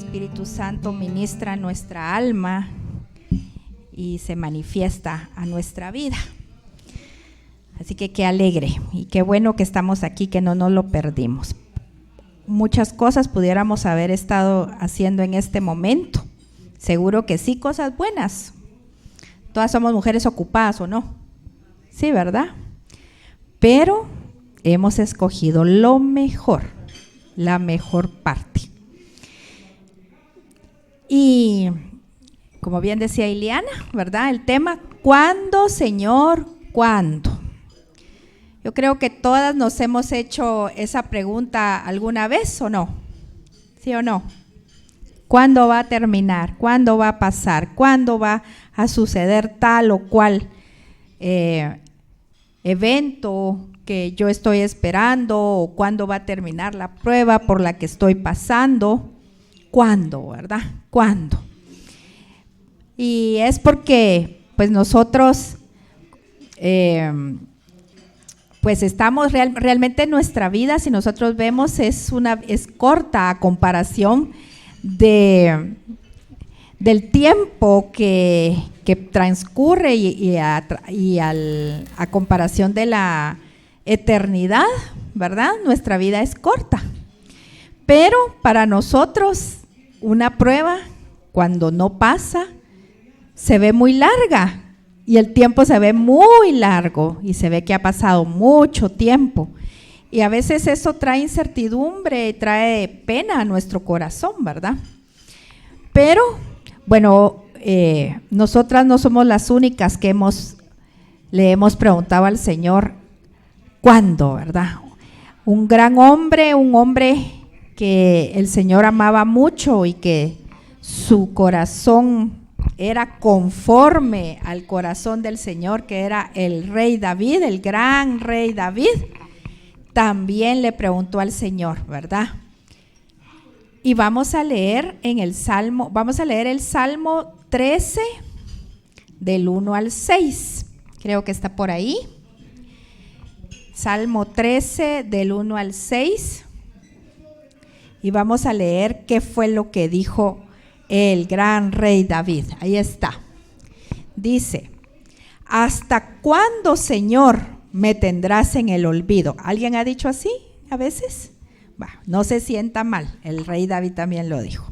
Espíritu Santo ministra nuestra alma y se manifiesta a nuestra vida. Así que qué alegre y qué bueno que estamos aquí, que no nos lo perdimos. Muchas cosas pudiéramos haber estado haciendo en este momento. Seguro que sí, cosas buenas. Todas somos mujeres ocupadas, ¿o no? Sí, ¿verdad? Pero hemos escogido lo mejor, la mejor parte. Y como bien decía Ileana, ¿verdad? El tema, ¿cuándo, Señor? ¿Cuándo? Yo creo que todas nos hemos hecho esa pregunta alguna vez, ¿o no? ¿Sí o no? ¿Cuándo va a terminar? ¿Cuándo va a pasar? ¿Cuándo va a suceder tal o cual evento que yo estoy esperando? ¿O cuándo va a terminar la prueba por la que estoy pasando? ¿Cuándo, verdad? ¿Cuándo? Y es porque pues nosotros pues estamos realmente nuestra vida, si nosotros vemos, es corta a comparación del tiempo que transcurre y a comparación de la eternidad, ¿verdad? Nuestra vida es corta. Pero para nosotros una prueba, cuando no pasa, se ve muy larga y el tiempo se ve muy largo y se ve que ha pasado mucho tiempo. Y a veces eso trae incertidumbre, trae pena a nuestro corazón, ¿verdad? Pero, bueno, nosotras no somos las únicas que le hemos preguntado al Señor, ¿cuándo, verdad? Un gran hombre, un hombre que el Señor amaba mucho y que su corazón era conforme al corazón del Señor, que era el rey David, el gran rey David, también le preguntó al Señor, ¿verdad? Y vamos a leer el Salmo 13, del 1 al 6, creo que está por ahí. Salmo 13, del 1 al 6. Y vamos a leer qué fue lo que dijo el gran rey David. Ahí está. Dice: ¿hasta cuándo, Señor, me tendrás en el olvido? ¿Alguien ha dicho así a veces? No se sienta mal, el rey David también lo dijo.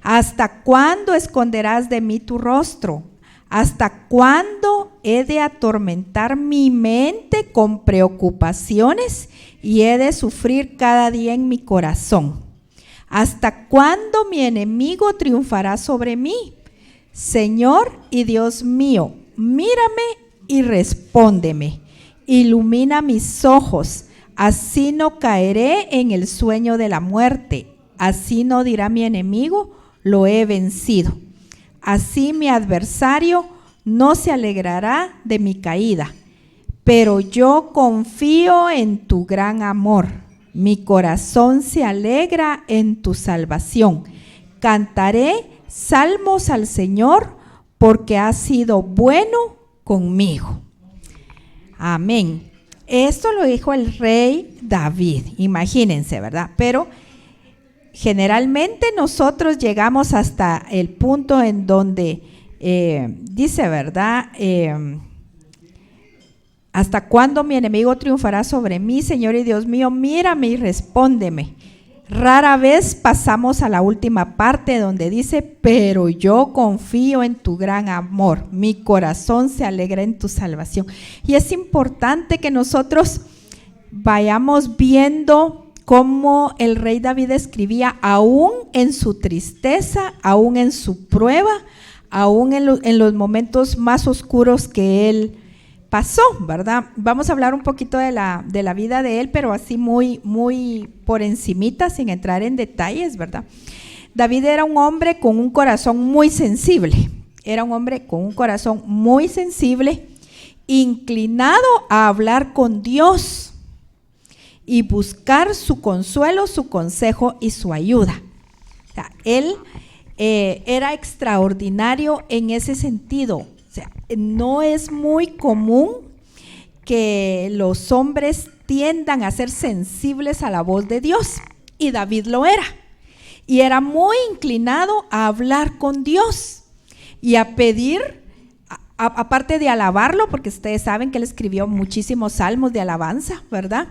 ¿Hasta cuándo esconderás de mí tu rostro? ¿Hasta cuándo he de atormentar mi mente con preocupaciones y he de sufrir cada día en mi corazón? ¿Hasta cuándo mi enemigo triunfará sobre mí? Señor y Dios mío, mírame y respóndeme. Ilumina mis ojos, así no caeré en el sueño de la muerte. Así no dirá mi enemigo, lo he vencido. Así mi adversario no se alegrará de mi caída. Pero yo confío en tu gran amor. Mi corazón se alegra en tu salvación. Cantaré salmos al Señor porque ha sido bueno conmigo. Amén. Esto lo dijo el rey David, imagínense, ¿verdad? Pero generalmente nosotros llegamos hasta el punto en donde dice, ¿verdad? ¿Hasta cuándo mi enemigo triunfará sobre mí? Señor y Dios mío, mírame y respóndeme. Rara vez pasamos a la última parte donde dice, pero yo confío en tu gran amor, mi corazón se alegra en tu salvación. Y es importante que nosotros vayamos viendo cómo el rey David escribía, aún en su tristeza, aún en su prueba, aún en los momentos más oscuros que él pasó, ¿verdad? Vamos a hablar un poquito de la vida de él, pero así muy por encimita, sin entrar en detalles, ¿verdad? David era un hombre con un corazón muy sensible, inclinado a hablar con Dios y buscar su consuelo, su consejo y su ayuda. O sea, él era extraordinario en ese sentido. O sea, no es muy común que los hombres tiendan a ser sensibles a la voz de Dios, y David lo era. y era muy inclinado a hablar con Dios y a pedir, aparte de alabarlo, porque ustedes saben que él escribió muchísimos salmos de alabanza, ¿verdad?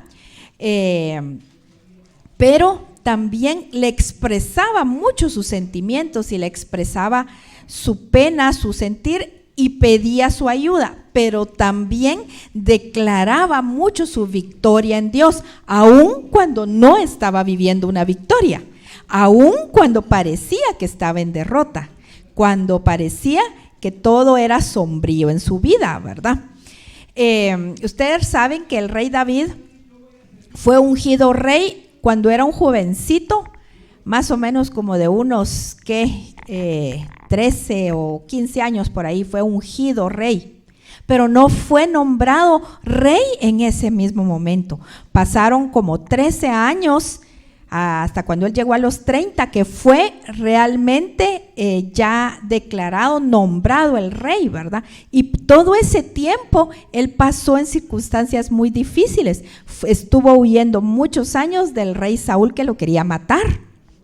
Pero también le expresaba mucho sus sentimientos y le expresaba su pena, su sentir y pedía su ayuda, pero también declaraba mucho su victoria en Dios, aun cuando no estaba viviendo una victoria, aun cuando parecía que estaba en derrota, cuando parecía que todo era sombrío en su vida, ¿verdad? Ustedes saben que el rey David fue ungido rey cuando era un jovencito, más o menos como de unos 13 o 15 años por ahí, fue ungido rey, pero no fue nombrado rey en ese mismo momento. Pasaron como 13 años hasta cuando él llegó a los 30, que fue realmente ya declarado, nombrado el rey, ¿verdad? Y todo ese tiempo él pasó en circunstancias muy difíciles, estuvo huyendo muchos años del rey Saúl que lo quería matar,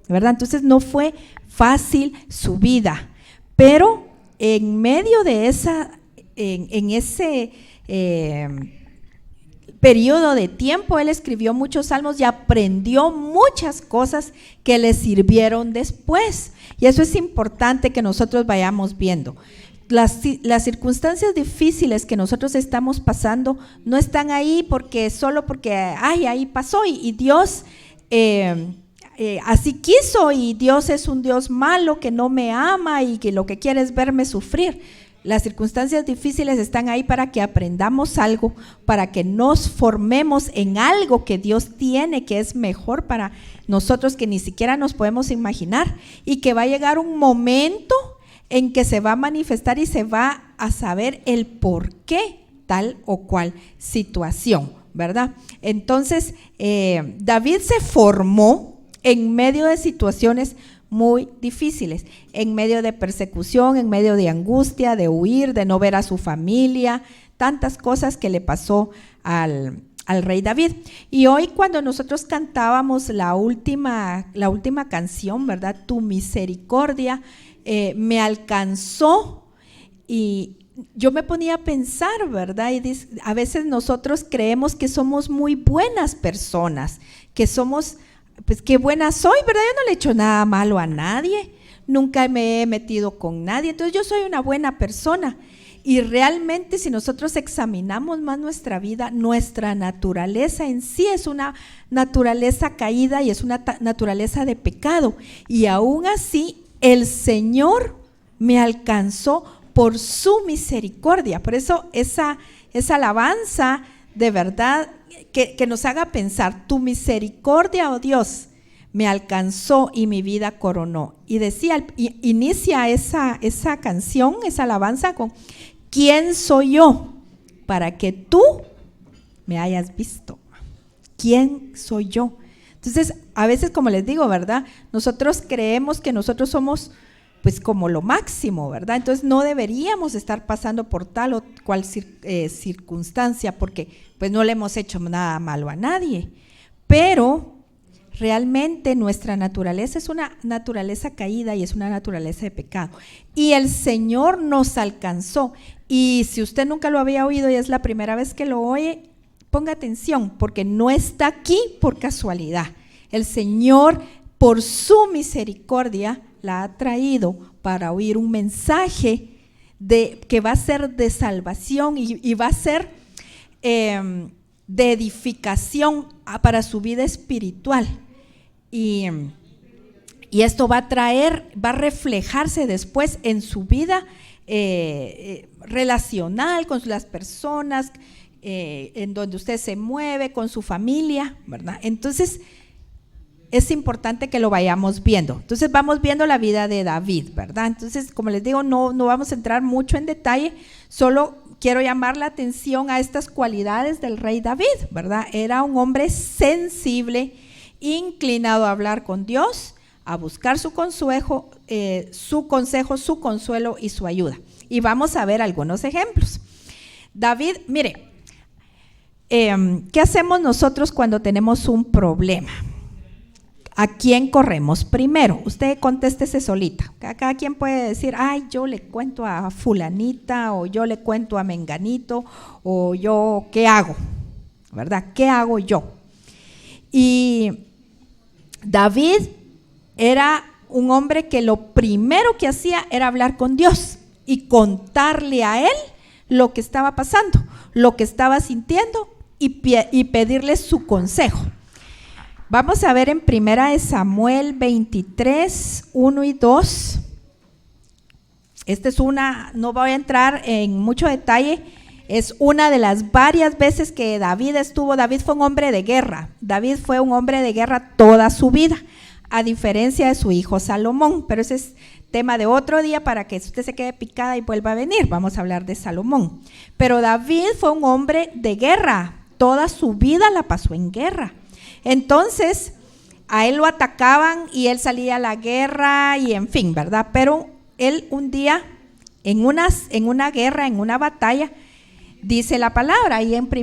¿verdad? Entonces no fue fácil su vida, pero en medio de en ese periodo de tiempo, él escribió muchos salmos y aprendió muchas cosas que le sirvieron después. Y eso es importante que nosotros vayamos viendo. Las circunstancias difíciles que nosotros estamos pasando no están ahí solo porque ahí pasó y Dios así quiso, y Dios es un Dios malo que no me ama y que lo que quiere es verme sufrir. Las circunstancias difíciles están ahí para que aprendamos algo, para que nos formemos en algo que Dios tiene, que es mejor para nosotros, que ni siquiera nos podemos imaginar, y que va a llegar un momento en que se va a manifestar y se va a saber el por qué tal o cual situación, ¿verdad? Entonces, David se formó en medio de situaciones muy difíciles, en medio de persecución, en medio de angustia, de huir, de no ver a su familia, tantas cosas que le pasó al rey David. Y hoy, cuando nosotros cantábamos la última canción, ¿verdad? Tu misericordia me alcanzó, y yo me ponía a pensar, ¿verdad? Y a veces nosotros creemos que somos muy buenas personas, que somos, pues qué buena soy, ¿verdad? Yo no le he hecho nada malo a nadie, nunca me he metido con nadie, entonces yo soy una buena persona. Y realmente, si nosotros examinamos más nuestra vida, nuestra naturaleza en sí es una naturaleza caída y es una naturaleza de pecado, y aún así el Señor me alcanzó por su misericordia. Por eso esa alabanza de verdad que nos haga pensar: tu misericordia, oh Dios, me alcanzó y mi vida coronó. Y inicia esa canción, esa alabanza con: ¿quién soy yo para que tú me hayas visto? ¿Quién soy yo? Entonces, a veces, como les digo, ¿verdad? Nosotros creemos que nosotros somos pues como lo máximo, ¿verdad? Entonces no deberíamos estar pasando por tal o cual circunstancia, porque pues no le hemos hecho nada malo a nadie. Pero realmente nuestra naturaleza es una naturaleza caída y es una naturaleza de pecado. Y el Señor nos alcanzó. Y si usted nunca lo había oído y es la primera vez que lo oye, ponga atención, porque no está aquí por casualidad. El Señor, por su misericordia, la ha traído para oír un mensaje que va a ser de salvación y va a ser de edificación para su vida espiritual. Y esto va a reflejarse después en su vida relacional con las personas, en donde usted se mueve, con su familia, ¿verdad? Entonces, es importante que lo vayamos viendo. Entonces vamos viendo la vida de David, ¿verdad? Entonces, como les digo, no vamos a entrar mucho en detalle, solo quiero llamar la atención a estas cualidades del rey David, ¿verdad? Era un hombre sensible, inclinado a hablar con Dios, a buscar su consejo, su consuelo y su ayuda. Y vamos a ver algunos ejemplos. David, mire, ¿qué hacemos nosotros cuando tenemos un problema? ¿A quién corremos primero? Usted contéstese solita. Cada quien puede decir, ay, yo le cuento a fulanita, o yo le cuento a menganito, o yo, ¿qué hago? ¿Verdad? ¿Qué hago yo? Y David era un hombre que lo primero que hacía era hablar con Dios y contarle a él lo que estaba pasando, lo que estaba sintiendo y pedirle su consejo. Vamos a ver en 1 Samuel 23, 1 y 2. Esta es no voy a entrar en mucho detalle, es una de las varias veces que David fue un hombre de guerra. David fue un hombre de guerra toda su vida, a diferencia de su hijo Salomón, pero ese es tema de otro día para que usted se quede picada y vuelva a venir. Vamos a hablar de Salomón. Pero David fue un hombre de guerra, toda su vida la pasó en guerra. Entonces, a él lo atacaban y él salía a la guerra y en fin, ¿verdad? Pero él un día, en una guerra, en una batalla, dice la palabra, ahí en 1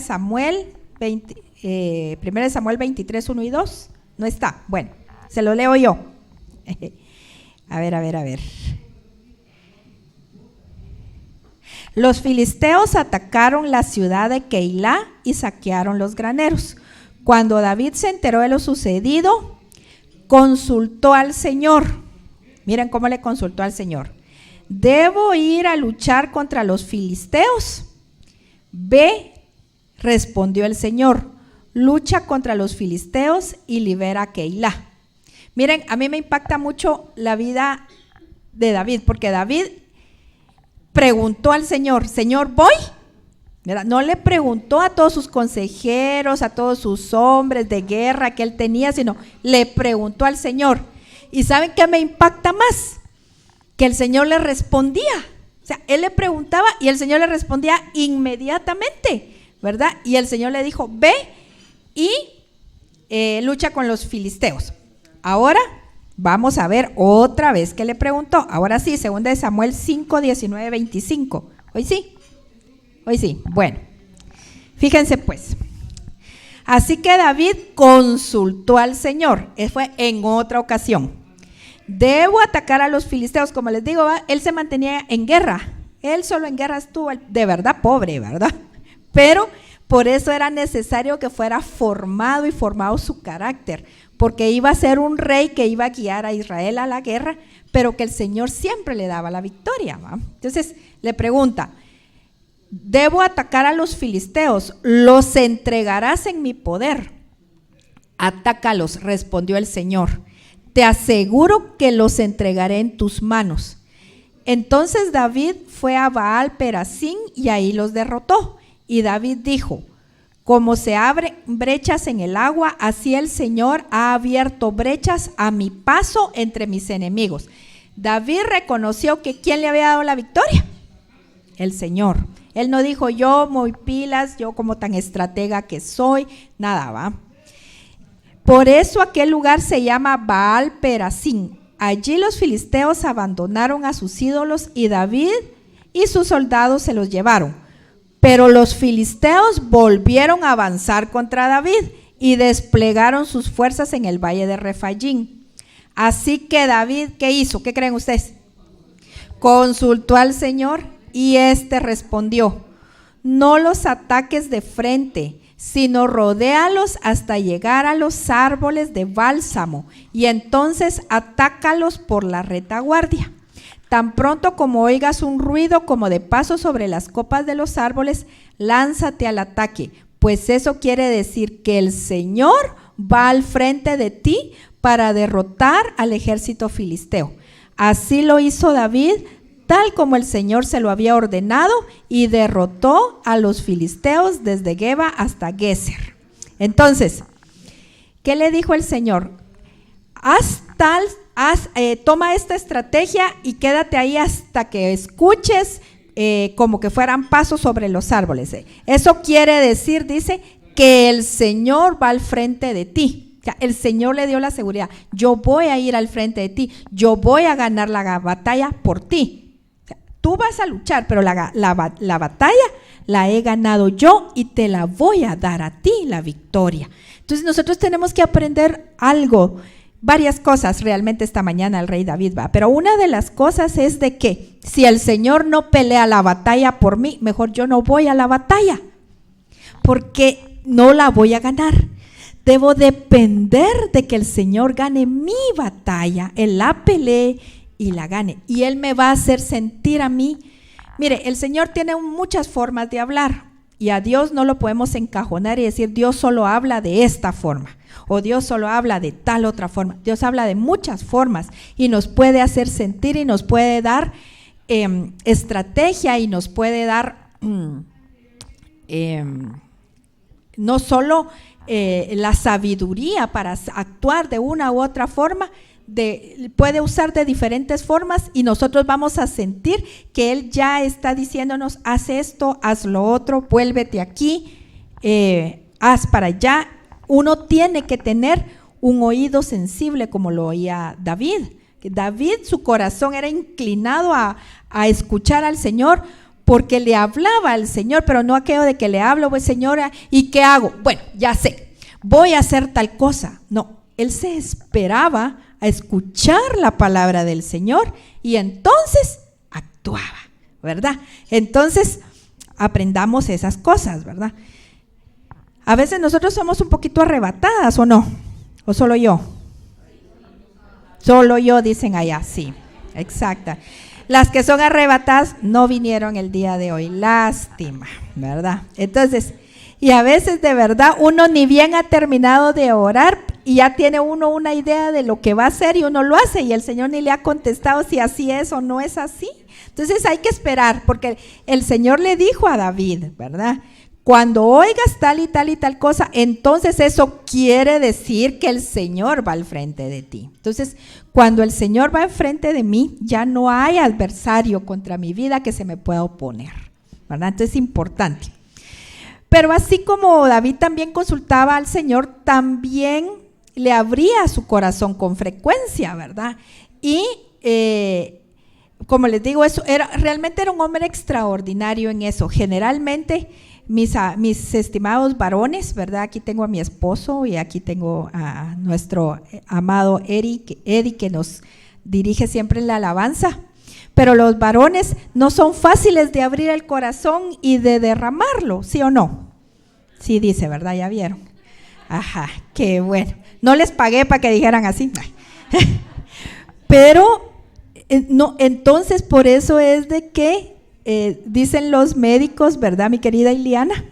Samuel 23, 1 y 2, no está. Bueno, se lo leo yo. A ver. Los filisteos atacaron la ciudad de Keilah y saquearon los graneros. Cuando David se enteró de lo sucedido, consultó al Señor. Miren cómo le consultó al Señor. ¿Debo ir a luchar contra los filisteos? Ve, respondió el Señor, lucha contra los filisteos y libera a Keilah. Miren, a mí me impacta mucho la vida de David, porque David preguntó al Señor, Señor, ¿voy? ¿Verdad? No le preguntó a todos sus consejeros, a todos sus hombres de guerra que él tenía, sino le preguntó al Señor. ¿Y saben qué me impacta más? Que el Señor le respondía. O sea, él le preguntaba y el Señor le respondía inmediatamente, ¿verdad? Y el Señor le dijo, ve y lucha con los filisteos. Ahora vamos a ver otra vez que le preguntó. Ahora sí, 2 Samuel 5, 19, 25. Hoy sí. Bueno, fíjense pues. Así que David consultó al Señor. Fue en otra ocasión. Debo atacar a los filisteos. Como les digo, él se mantenía en guerra. Él solo en guerra estuvo, de verdad, pobre, ¿verdad? Pero por eso era necesario que fuera formado y formado su carácter, porque iba a ser un rey que iba a guiar a Israel a la guerra, pero que el Señor siempre le daba la victoria, ¿va? Entonces le pregunta, debo atacar a los filisteos, ¿los entregarás en mi poder? Atácalos, respondió el Señor, te aseguro que los entregaré en tus manos. Entonces David fue a Baal Perasim y ahí los derrotó. Y David dijo, como se abren brechas en el agua, así el Señor ha abierto brechas a mi paso entre mis enemigos. David reconoció que ¿quién le había dado la victoria? El Señor. Él no dijo, yo muy pilas, yo como tan estratega que soy, nada, ¿va? Por eso aquel lugar se llama Baal Perasim. Allí los filisteos abandonaron a sus ídolos y David y sus soldados se los llevaron. Pero los filisteos volvieron a avanzar contra David y desplegaron sus fuerzas en el valle de Refayim. Así que David, ¿qué hizo? ¿Qué creen ustedes? Consultó al Señor y éste respondió, no los ataques de frente, sino rodéalos hasta llegar a los árboles de bálsamo y entonces atácalos por la retaguardia. Tan pronto como oigas un ruido como de paso sobre las copas de los árboles, lánzate al ataque, pues eso quiere decir que el Señor va al frente de ti para derrotar al ejército filisteo. Así lo hizo David, tal como el Señor se lo había ordenado, y derrotó a los filisteos desde Geba hasta Geser. Entonces, ¿qué le dijo el Señor? Toma esta estrategia y quédate ahí hasta que escuches como que fueran pasos sobre los árboles. Eso quiere decir, dice, que el Señor va al frente de ti. O sea, el Señor le dio la seguridad. Yo voy a ir al frente de ti. Yo voy a ganar la batalla por ti. O sea, tú vas a luchar, pero la batalla la he ganado yo y te la voy a dar a ti, la victoria. Entonces nosotros tenemos que aprender algo, varias cosas realmente esta mañana el rey David va, pero una de las cosas es de que si el Señor no pelea la batalla por mí, mejor yo no voy a la batalla, porque no la voy a ganar. Debo depender de que el Señor gane mi batalla, Él la pelee y la gane, y Él me va a hacer sentir a mí. Mire, el Señor tiene muchas formas de hablar, y a Dios no lo podemos encajonar y decir Dios solo habla de esta forma, o Dios solo habla de tal otra forma. Dios habla de muchas formas y nos puede hacer sentir y nos puede dar estrategia y nos puede dar no solo la sabiduría para actuar de una u otra forma, puede usar de diferentes formas y nosotros vamos a sentir que Él ya está diciéndonos: haz esto, haz lo otro, vuélvete aquí, haz para allá. Uno tiene que tener un oído sensible, como lo oía David. David, su corazón era inclinado a escuchar al Señor, porque le hablaba al Señor, pero no aquello de que le hablo, pues señora, ¿y qué hago? Bueno, ya sé, voy a hacer tal cosa. No, él se esperaba a escuchar la palabra del Señor y entonces actuaba, ¿verdad? Entonces, aprendamos esas cosas, ¿verdad? A veces nosotros somos un poquito arrebatadas, ¿o no? ¿O solo yo? Solo yo, dicen allá, sí, exacta. Las que son arrebatadas no vinieron el día de hoy, lástima, ¿verdad? Entonces, y a veces de verdad uno ni bien ha terminado de orar y ya tiene uno una idea de lo que va a hacer y uno lo hace y el Señor ni le ha contestado si así es o no es así. Entonces hay que esperar, porque el Señor le dijo a David, ¿verdad? Cuando oigas tal y tal cosa, entonces eso quiere decir que el Señor va al frente de ti. Entonces, cuando el Señor va al frente de mí, ya no hay adversario contra mi vida que se me pueda oponer, ¿verdad? Entonces es importante. Pero así como David también consultaba al Señor, también le abría su corazón con frecuencia, ¿verdad? Y como les digo, realmente era un hombre extraordinario en eso. Generalmente mis estimados varones, ¿verdad? Aquí tengo a mi esposo y aquí tengo a nuestro amado Eddie, que nos dirige siempre en la alabanza. Pero los varones no son fáciles de abrir el corazón y de derramarlo, ¿sí o no? Sí dice, ¿verdad? Ya vieron. Ajá, qué bueno. No les pagué para que dijeran así. Pero, no, entonces por eso es de que dicen los médicos, ¿verdad, mi querida Iliana?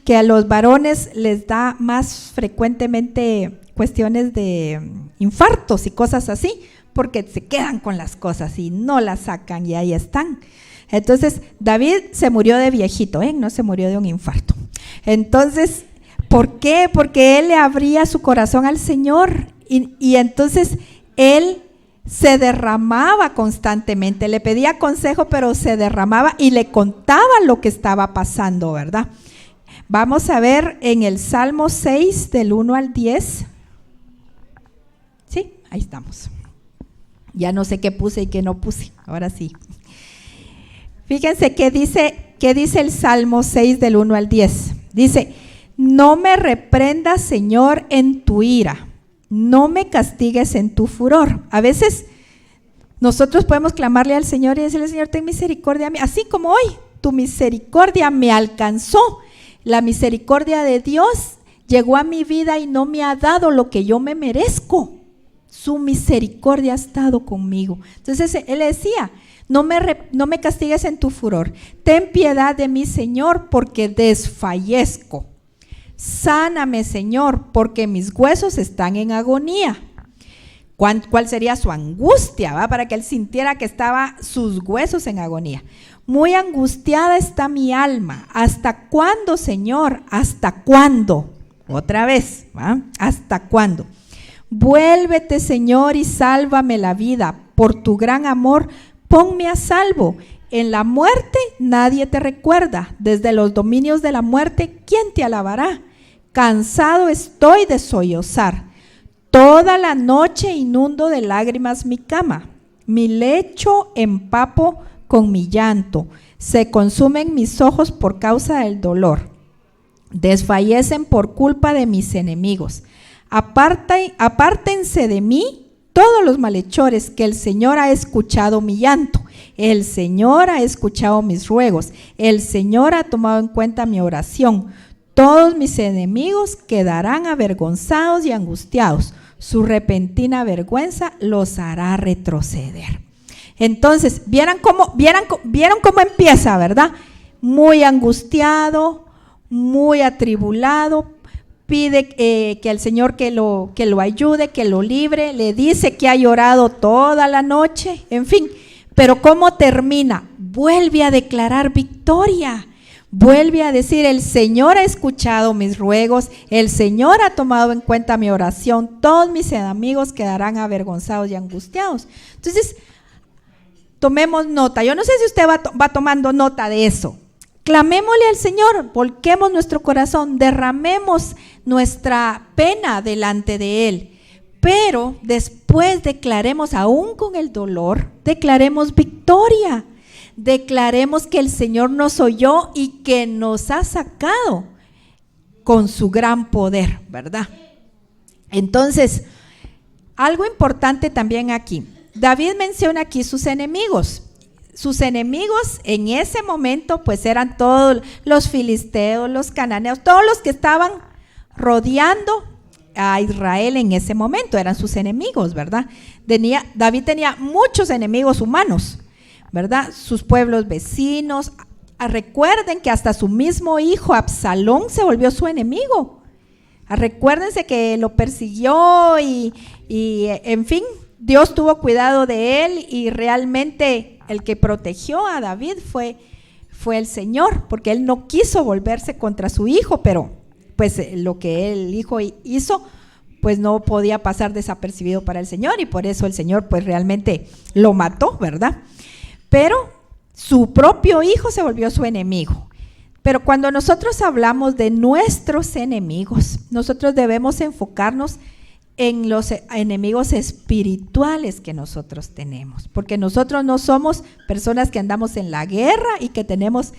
Que a los varones les da más frecuentemente cuestiones de infartos y cosas así, porque se quedan con las cosas y no las sacan y ahí están. Entonces, David se murió de viejito, no se murió de un infarto. Entonces, ¿por qué? Porque él le abría su corazón al Señor y entonces él se derramaba constantemente, le pedía consejo, pero se derramaba y le contaba lo que estaba pasando, ¿verdad? Vamos a ver en el Salmo 6, del 1 al 10. Sí, ahí estamos. Ya no sé qué puse y qué no puse, ahora sí. Fíjense qué dice el Salmo 6, del 1 al 10. Dice: no me reprendas, Señor, en tu ira, no me castigues en tu furor. A veces nosotros podemos clamarle al Señor y decirle: Señor, ten misericordia a mí, así como hoy tu misericordia me alcanzó. La misericordia de Dios llegó a mi vida y no me ha dado lo que yo me merezco. Su misericordia ha estado conmigo. Entonces él decía: no me castigues en tu furor, ten piedad de mí, Señor, porque desfallezco. Sáname, Señor, porque mis huesos están en agonía. ¿Cuál sería su angustia, ¿va? Para que él sintiera que estaban sus huesos en agonía. Muy angustiada está mi alma. ¿Hasta cuándo, Señor? ¿Hasta cuándo? Otra vez, ¿va? ¿Hasta cuándo? Vuélvete, Señor, y sálvame la vida. Por tu gran amor, ponme a salvo. En la muerte nadie te recuerda. Desde los dominios de la muerte, ¿quién te alabará? Cansado estoy de sollozar. Toda la noche inundo de lágrimas mi cama. Mi lecho empapo con mi llanto. Se consumen mis ojos por causa del dolor. Desfallecen por culpa de mis enemigos. Apártense de mí todos los malhechores, que el Señor ha escuchado mi llanto. El Señor ha escuchado mis ruegos. El Señor ha tomado en cuenta mi oración. Todos mis enemigos quedarán avergonzados y angustiados. Su repentina vergüenza los hará retroceder. Entonces, vieron cómo empieza, ¿verdad? Muy angustiado, muy atribulado, pide que el Señor que lo ayude, que lo libre, le dice que ha llorado toda la noche, en fin. Pero ¿cómo termina? Vuelve a declarar victoria. Vuelve a decir, el Señor ha escuchado mis ruegos, el Señor ha tomado en cuenta mi oración, todos mis enemigos quedarán avergonzados y angustiados. Entonces, tomemos nota. Yo no sé si usted va tomando nota de eso. Clamémosle al Señor, volquemos nuestro corazón, derramemos nuestra pena delante de Él. Pero después declaremos, aún con el dolor, declaremos victoria. Declaremos que el Señor nos oyó y que nos ha sacado con su gran poder, ¿verdad? Entonces, algo importante también aquí. David menciona aquí sus enemigos. Sus enemigos en ese momento pues eran todos los filisteos, los cananeos, todos los que estaban rodeando a Israel en ese momento, eran sus enemigos, ¿verdad? David tenía muchos enemigos humanos, ¿verdad? Sus pueblos vecinos. Recuerden que hasta su mismo hijo Absalón se volvió su enemigo. Recuérdense que lo persiguió y en fin, Dios tuvo cuidado de él y realmente el que protegió a David fue el Señor, porque él no quiso volverse contra su hijo, pero pues lo que el hijo hizo pues no podía pasar desapercibido para el Señor y por eso el Señor pues realmente lo mató, ¿verdad? Pero su propio hijo se volvió su enemigo. Pero cuando nosotros hablamos de nuestros enemigos, nosotros debemos enfocarnos en los enemigos espirituales que nosotros tenemos, porque nosotros no somos personas que andamos en la guerra y que tenemos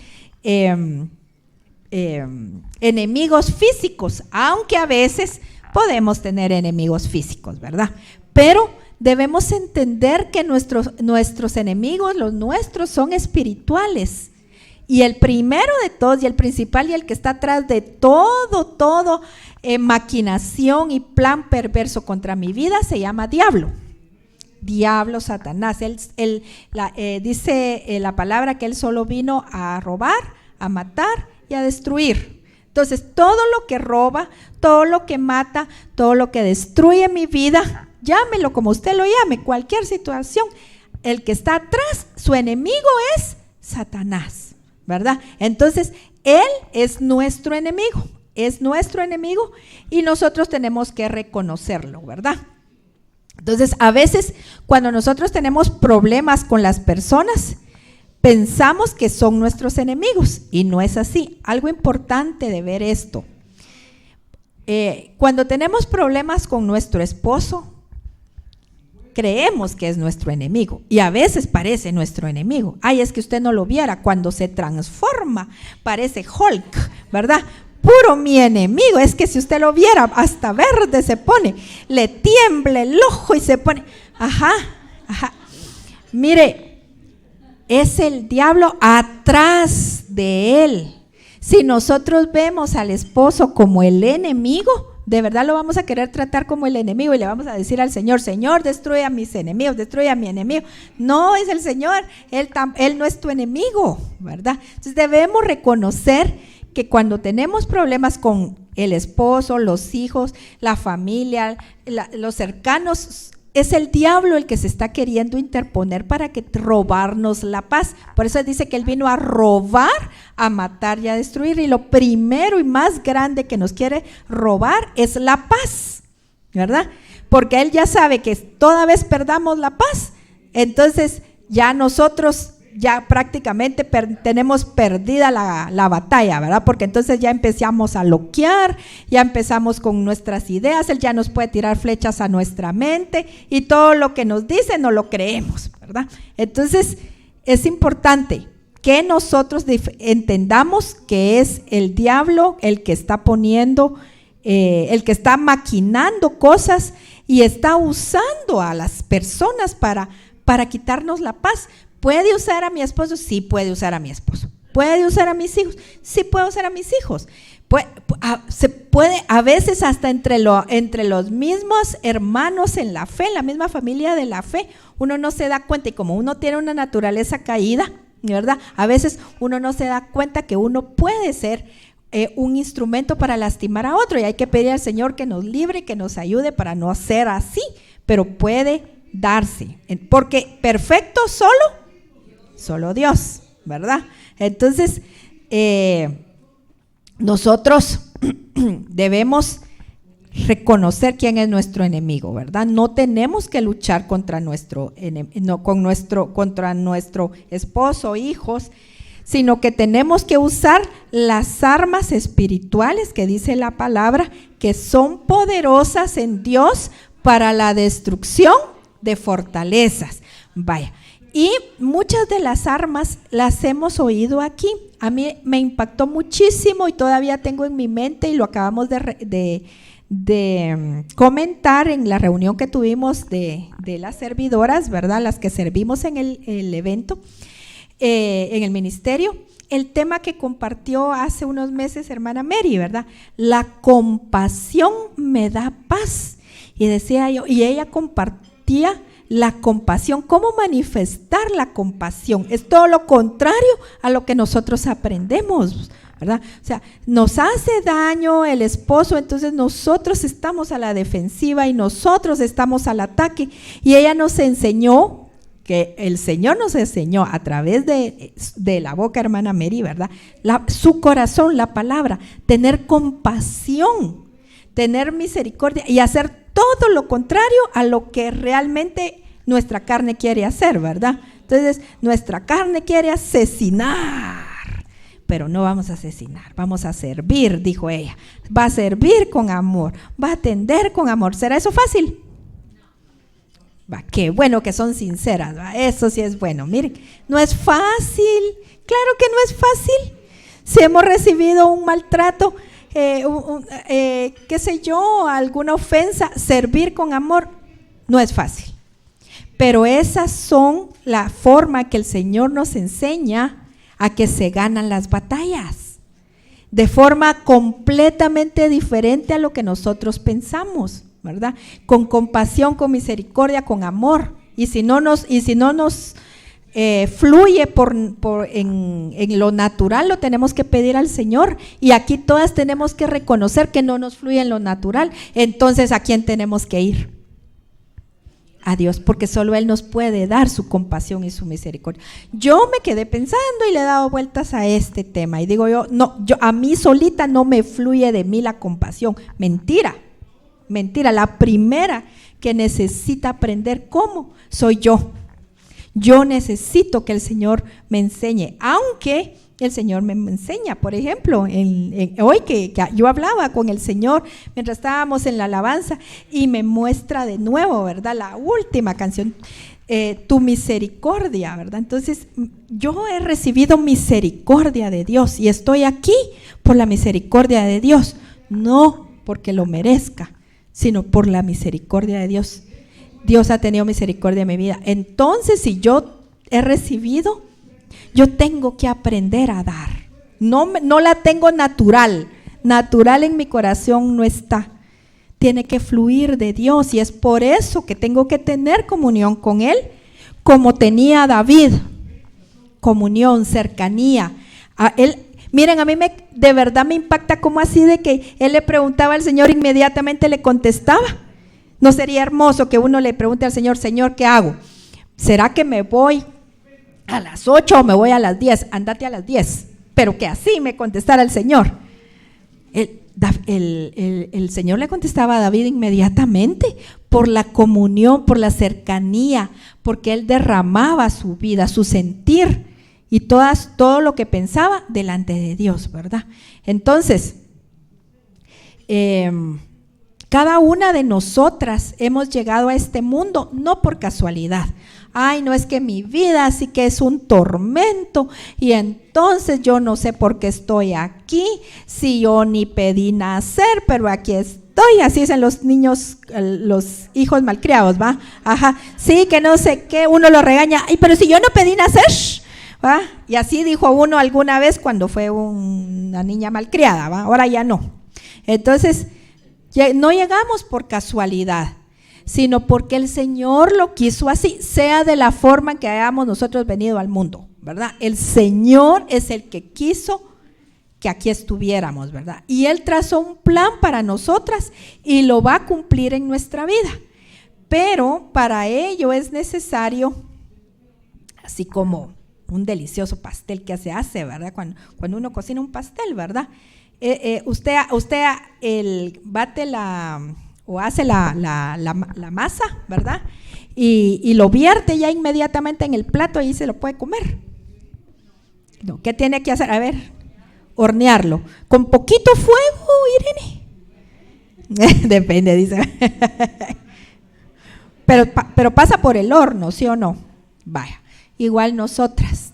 enemigos físicos, aunque a veces podemos tener enemigos físicos, ¿verdad? Pero debemos entender que nuestros enemigos, los nuestros, son espirituales. Y el primero de todos y el principal y el que está atrás de todo maquinación y plan perverso contra mi vida se llama diablo. Diablo, Satanás. Dice la palabra que él solo vino a robar, a matar y a destruir. Entonces, todo lo que roba, todo lo que mata, todo lo que destruye mi vida, llámelo como usted lo llame, cualquier situación, el que está atrás, su enemigo es Satanás, ¿verdad? Entonces, él es nuestro enemigo y nosotros tenemos que reconocerlo, ¿verdad? Entonces, a veces cuando nosotros tenemos problemas con las personas, pensamos que son nuestros enemigos y no es así. Algo importante de ver esto. Cuando tenemos problemas con nuestro esposo, creemos que es nuestro enemigo y a veces parece nuestro enemigo. Ay, es que usted no lo viera cuando se transforma, parece Hulk, ¿verdad? Puro mi enemigo, es que si usted lo viera, hasta verde se pone, le tiembla el ojo y se pone, ajá. Mire, es el diablo atrás de él. Si nosotros vemos al esposo como el enemigo, de verdad lo vamos a querer tratar como el enemigo y le vamos a decir al Señor, Señor, destruye a mis enemigos, destruye a mi enemigo. No es el Señor, él no es tu enemigo, ¿verdad? Entonces debemos reconocer que cuando tenemos problemas con el esposo, los hijos, la familia, los cercanos, es el diablo el que se está queriendo interponer para robarnos la paz. Por eso dice que él vino a robar, a matar y a destruir. Y lo primero y más grande que nos quiere robar es la paz, ¿verdad? Porque él ya sabe que toda vez perdamos la paz, entonces ya nosotros ya prácticamente tenemos perdida la batalla, ¿verdad? Porque entonces ya empezamos a loquear, ya empezamos con nuestras ideas, él ya nos puede tirar flechas a nuestra mente y todo lo que nos dice no lo creemos, ¿verdad? Entonces es importante que nosotros entendamos que es el diablo el que está poniendo, el que está maquinando cosas y está usando a las personas para quitarnos la paz. ¿Puede usar a mi esposo? Sí, puede usar a mi esposo. ¿Puede usar a mis hijos? Sí, puede usar a mis hijos. Se puede, a veces hasta entre los mismos hermanos en la fe, en la misma familia de la fe, uno no se da cuenta, y como uno tiene una naturaleza caída, ¿verdad? A veces uno no se da cuenta que uno puede ser un instrumento para lastimar a otro, y hay que pedir al Señor que nos libre y que nos ayude para no ser así, pero puede darse, porque perfecto solo Dios, ¿verdad? Entonces, nosotros debemos reconocer quién es nuestro enemigo, ¿verdad? No tenemos que luchar contra nuestro esposo, hijos, sino que tenemos que usar las armas espirituales que dice la palabra, que son poderosas en Dios para la destrucción de fortalezas. Vaya. Y muchas de las armas las hemos oído aquí. A mí me impactó muchísimo y todavía tengo en mi mente, y lo acabamos de comentar en la reunión que tuvimos de las servidoras, ¿verdad? Las que servimos en el evento, en el ministerio. El tema que compartió hace unos meses hermana Mary, ¿verdad? La compasión me da paz. Y decía yo, y ella compartía la compasión, cómo manifestar la compasión. Es todo lo contrario a lo que nosotros aprendemos, ¿verdad? O sea, nos hace daño el esposo, entonces nosotros estamos a la defensiva y nosotros estamos al ataque. Y ella nos enseñó, que el Señor nos enseñó a través de la boca hermana Mary, ¿verdad? Su corazón, la palabra, tener compasión, tener misericordia y hacer todo lo contrario a lo que realmente nuestra carne quiere hacer, ¿verdad? Entonces, nuestra carne quiere asesinar, pero no vamos a asesinar, vamos a servir, dijo ella. Va a servir con amor, va a atender con amor. ¿Será eso fácil? Va, qué bueno que son sinceras, ¿va? Eso sí es bueno. Miren, no es fácil, claro que no es fácil. Si hemos recibido un maltrato, qué sé yo, alguna ofensa, servir con amor no es fácil, pero esas son la forma que el Señor nos enseña a que se ganan las batallas, de forma completamente diferente a lo que nosotros pensamos, ¿verdad? Con compasión, con misericordia, con amor. Y si no nos fluye en lo natural, lo tenemos que pedir al Señor. Y aquí todas tenemos que reconocer que no nos fluye en lo natural. Entonces, ¿a quién tenemos que ir? A Dios, porque solo Él nos puede dar su compasión y su misericordia. Yo me quedé pensando y le he dado vueltas a este tema. Y digo yo a mí solita no me fluye de mí la compasión. Mentira. La primera que necesita aprender cómo soy yo. Yo necesito que el Señor me enseñe, aunque el Señor me enseña. Por ejemplo, hoy que yo hablaba con el Señor mientras estábamos en la alabanza y me muestra de nuevo, ¿verdad? La última canción, tu misericordia, ¿verdad? Entonces, yo he recibido misericordia de Dios y estoy aquí por la misericordia de Dios, no porque lo merezca, sino por la misericordia de Dios. Dios ha tenido misericordia en mi vida. Entonces, si yo he recibido, yo tengo que aprender a dar. No la tengo natural en mi corazón no está. Tiene que fluir de Dios y es por eso que tengo que tener comunión con Él, como tenía David. Comunión, cercanía. Miren, a mí de verdad me impacta cómo así de que él le preguntaba al Señor, inmediatamente le contestaba. ¿No sería hermoso que uno le pregunte al Señor, Señor, ¿qué hago? ¿Será que me voy a las 8 o me voy a las 10? Andate a las 10. Pero que así me contestara el Señor. El Señor le contestaba a David inmediatamente por la comunión, por la cercanía, porque él derramaba su vida, su sentir y todo lo que pensaba delante de Dios, ¿verdad? Entonces, cada una de nosotras hemos llegado a este mundo no por casualidad. ay, no, es que mi vida sí que es un tormento y entonces yo no sé por qué estoy aquí, si yo ni pedí nacer, pero aquí estoy, así dicen los niños, los hijos malcriados, ¿va? Ajá, sí, que no sé qué, uno lo regaña, ay, pero si yo no pedí nacer, ¿va? Y así dijo uno alguna vez cuando fue una niña malcriada, ¿va? Ahora ya no. Entonces, no llegamos por casualidad, sino porque el Señor lo quiso así, sea de la forma en que hayamos nosotros venido al mundo, ¿verdad? El Señor es el que quiso que aquí estuviéramos, ¿verdad? Y Él trazó un plan para nosotras y lo va a cumplir en nuestra vida. Pero para ello es necesario, así como un delicioso pastel que se hace, ¿verdad? Cuando uno cocina un pastel, ¿verdad? Usted bate o hace la masa, ¿verdad? Y lo vierte ya inmediatamente en el plato y se lo puede comer. No, ¿qué tiene que hacer? A ver, hornearlo. Con poquito fuego, Irene. Depende, dice. Pero pasa por el horno, ¿sí o no? Vaya, igual nosotras.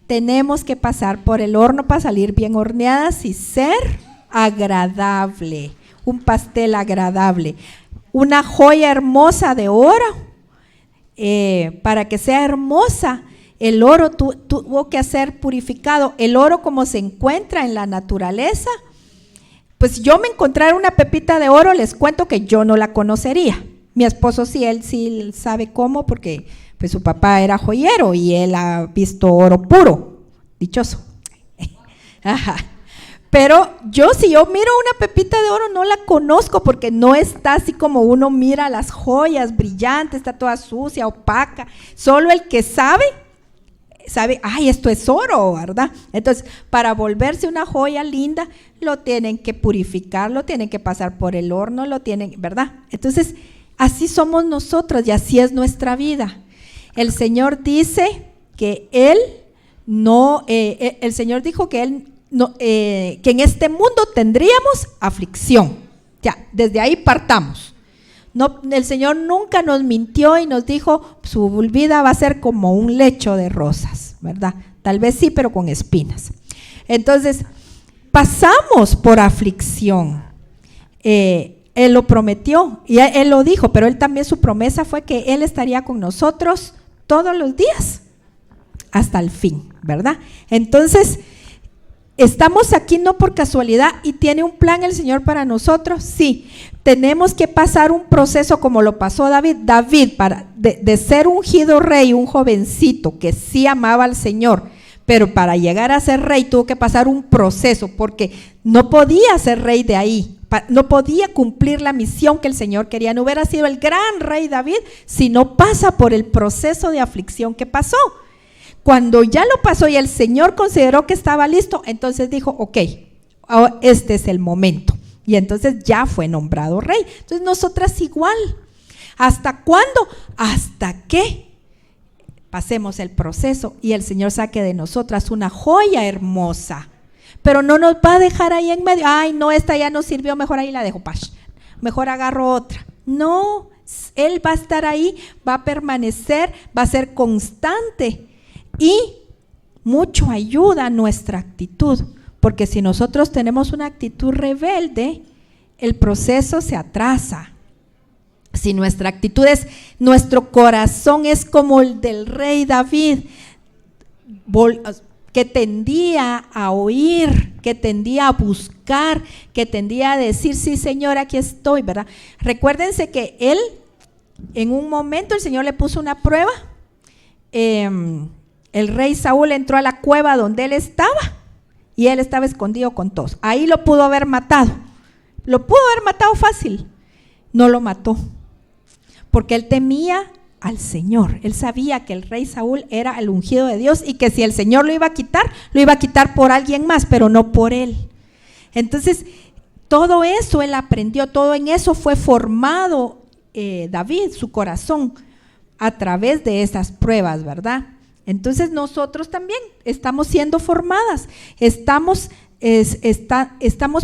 Tenemos que pasar por el horno para salir bien horneadas y ser agradable, un pastel agradable, una joya hermosa de oro. Para que sea hermosa, el oro tuvo que ser purificado. El oro, como se encuentra en la naturaleza, pues yo me encontrara una pepita de oro, les cuento que yo no la conocería. Mi esposo sí, él sí sabe cómo, porque pues su papá era joyero y él ha visto oro puro, dichoso. Ajá. Pero si yo miro una pepita de oro no la conozco porque no está así como uno mira las joyas brillantes, está toda sucia, opaca. Solo el que sabe, ay, esto es oro, ¿verdad? Entonces, para volverse una joya linda, lo tienen que purificar, lo tienen que pasar por el horno, ¿verdad? Entonces, así somos nosotros y así es nuestra vida. El Señor dice que el Señor dijo que que en este mundo tendríamos aflicción. Ya, desde ahí partamos. No, el Señor nunca nos mintió y nos dijo, su vida va a ser como un lecho de rosas, ¿verdad? Tal vez sí, pero con espinas. Entonces, pasamos por aflicción. Él lo prometió y Él lo dijo, pero Él también, su promesa fue que Él estaría con nosotros todos los días hasta el fin, ¿verdad? Entonces, estamos aquí no por casualidad y tiene un plan el Señor para nosotros, sí. Tenemos que pasar un proceso como lo pasó David. David, de ser ungido rey, un jovencito que sí amaba al Señor, pero para llegar a ser rey tuvo que pasar un proceso porque no podía ser rey de ahí, no podía cumplir la misión que el Señor quería. No hubiera sido el gran rey David si no pasa por el proceso de aflicción que pasó. Cuando ya lo pasó y el Señor consideró que estaba listo, entonces dijo, ok, este es el momento. Y entonces ya fue nombrado rey. Entonces nosotras igual. ¿Hasta cuándo? Hasta que pasemos el proceso y el Señor saque de nosotras una joya hermosa. Pero no nos va a dejar ahí en medio. Ay, no, esta ya no sirvió, mejor ahí la dejo, mejor agarro otra. No, Él va a estar ahí, va a permanecer, va a ser constante. Y mucho ayuda a nuestra actitud, porque si nosotros tenemos una actitud rebelde, el proceso se atrasa. Si nuestra actitud nuestro corazón es como el del rey David, que tendía a oír, que tendía a buscar, que tendía a decir, sí Señor, aquí estoy, ¿verdad? Recuérdense que él, en un momento el Señor le puso una prueba. El rey Saúl entró a la cueva donde él estaba y él estaba escondido con todos. Ahí lo pudo haber matado. Lo pudo haber matado fácil. No lo mató. Porque él temía al Señor. Él sabía que el rey Saúl era el ungido de Dios y que si el Señor lo iba a quitar por alguien más, pero no por él. Entonces, todo eso él aprendió, todo en eso fue formado David, su corazón, a través de esas pruebas, ¿verdad? Entonces nosotros también estamos siendo formadas, estamos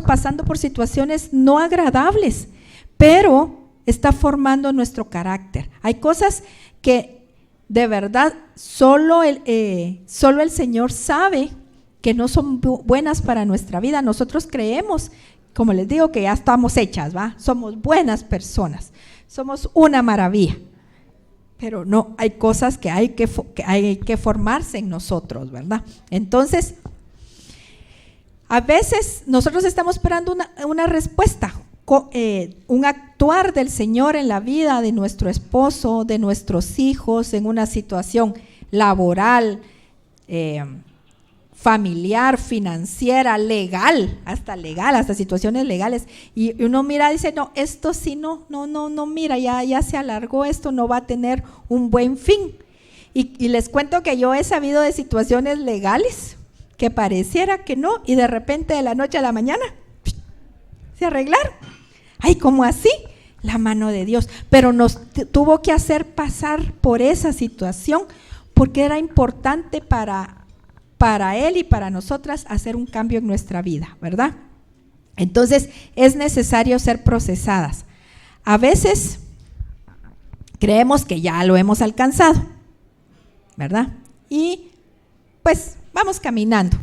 pasando por situaciones no agradables, pero está formando nuestro carácter. Hay cosas que de verdad, solo el Señor sabe que no son buenas para nuestra vida. Nosotros creemos, como les digo, que ya estamos hechas, ¿va? Somos buenas personas, somos una maravilla. Pero no, hay cosas que hay que formarse en nosotros, ¿verdad? Entonces, a veces nosotros estamos esperando una respuesta, un actuar del Señor en la vida de nuestro esposo, de nuestros hijos, en una situación laboral, familiar, financiera, legal, hasta situaciones legales, y uno mira y dice, no, esto sí no, mira, ya se alargó, esto no va a tener un buen fin. Y les cuento que yo he sabido de situaciones legales que pareciera que no, y de repente de la noche a la mañana se arreglaron. Ay, ¿cómo así? La mano de Dios. Pero nos tuvo que hacer pasar por esa situación porque era importante para Él y para nosotras hacer un cambio en nuestra vida, ¿verdad? Entonces es necesario ser procesadas. A veces creemos que ya lo hemos alcanzado, ¿verdad? Y pues vamos caminando,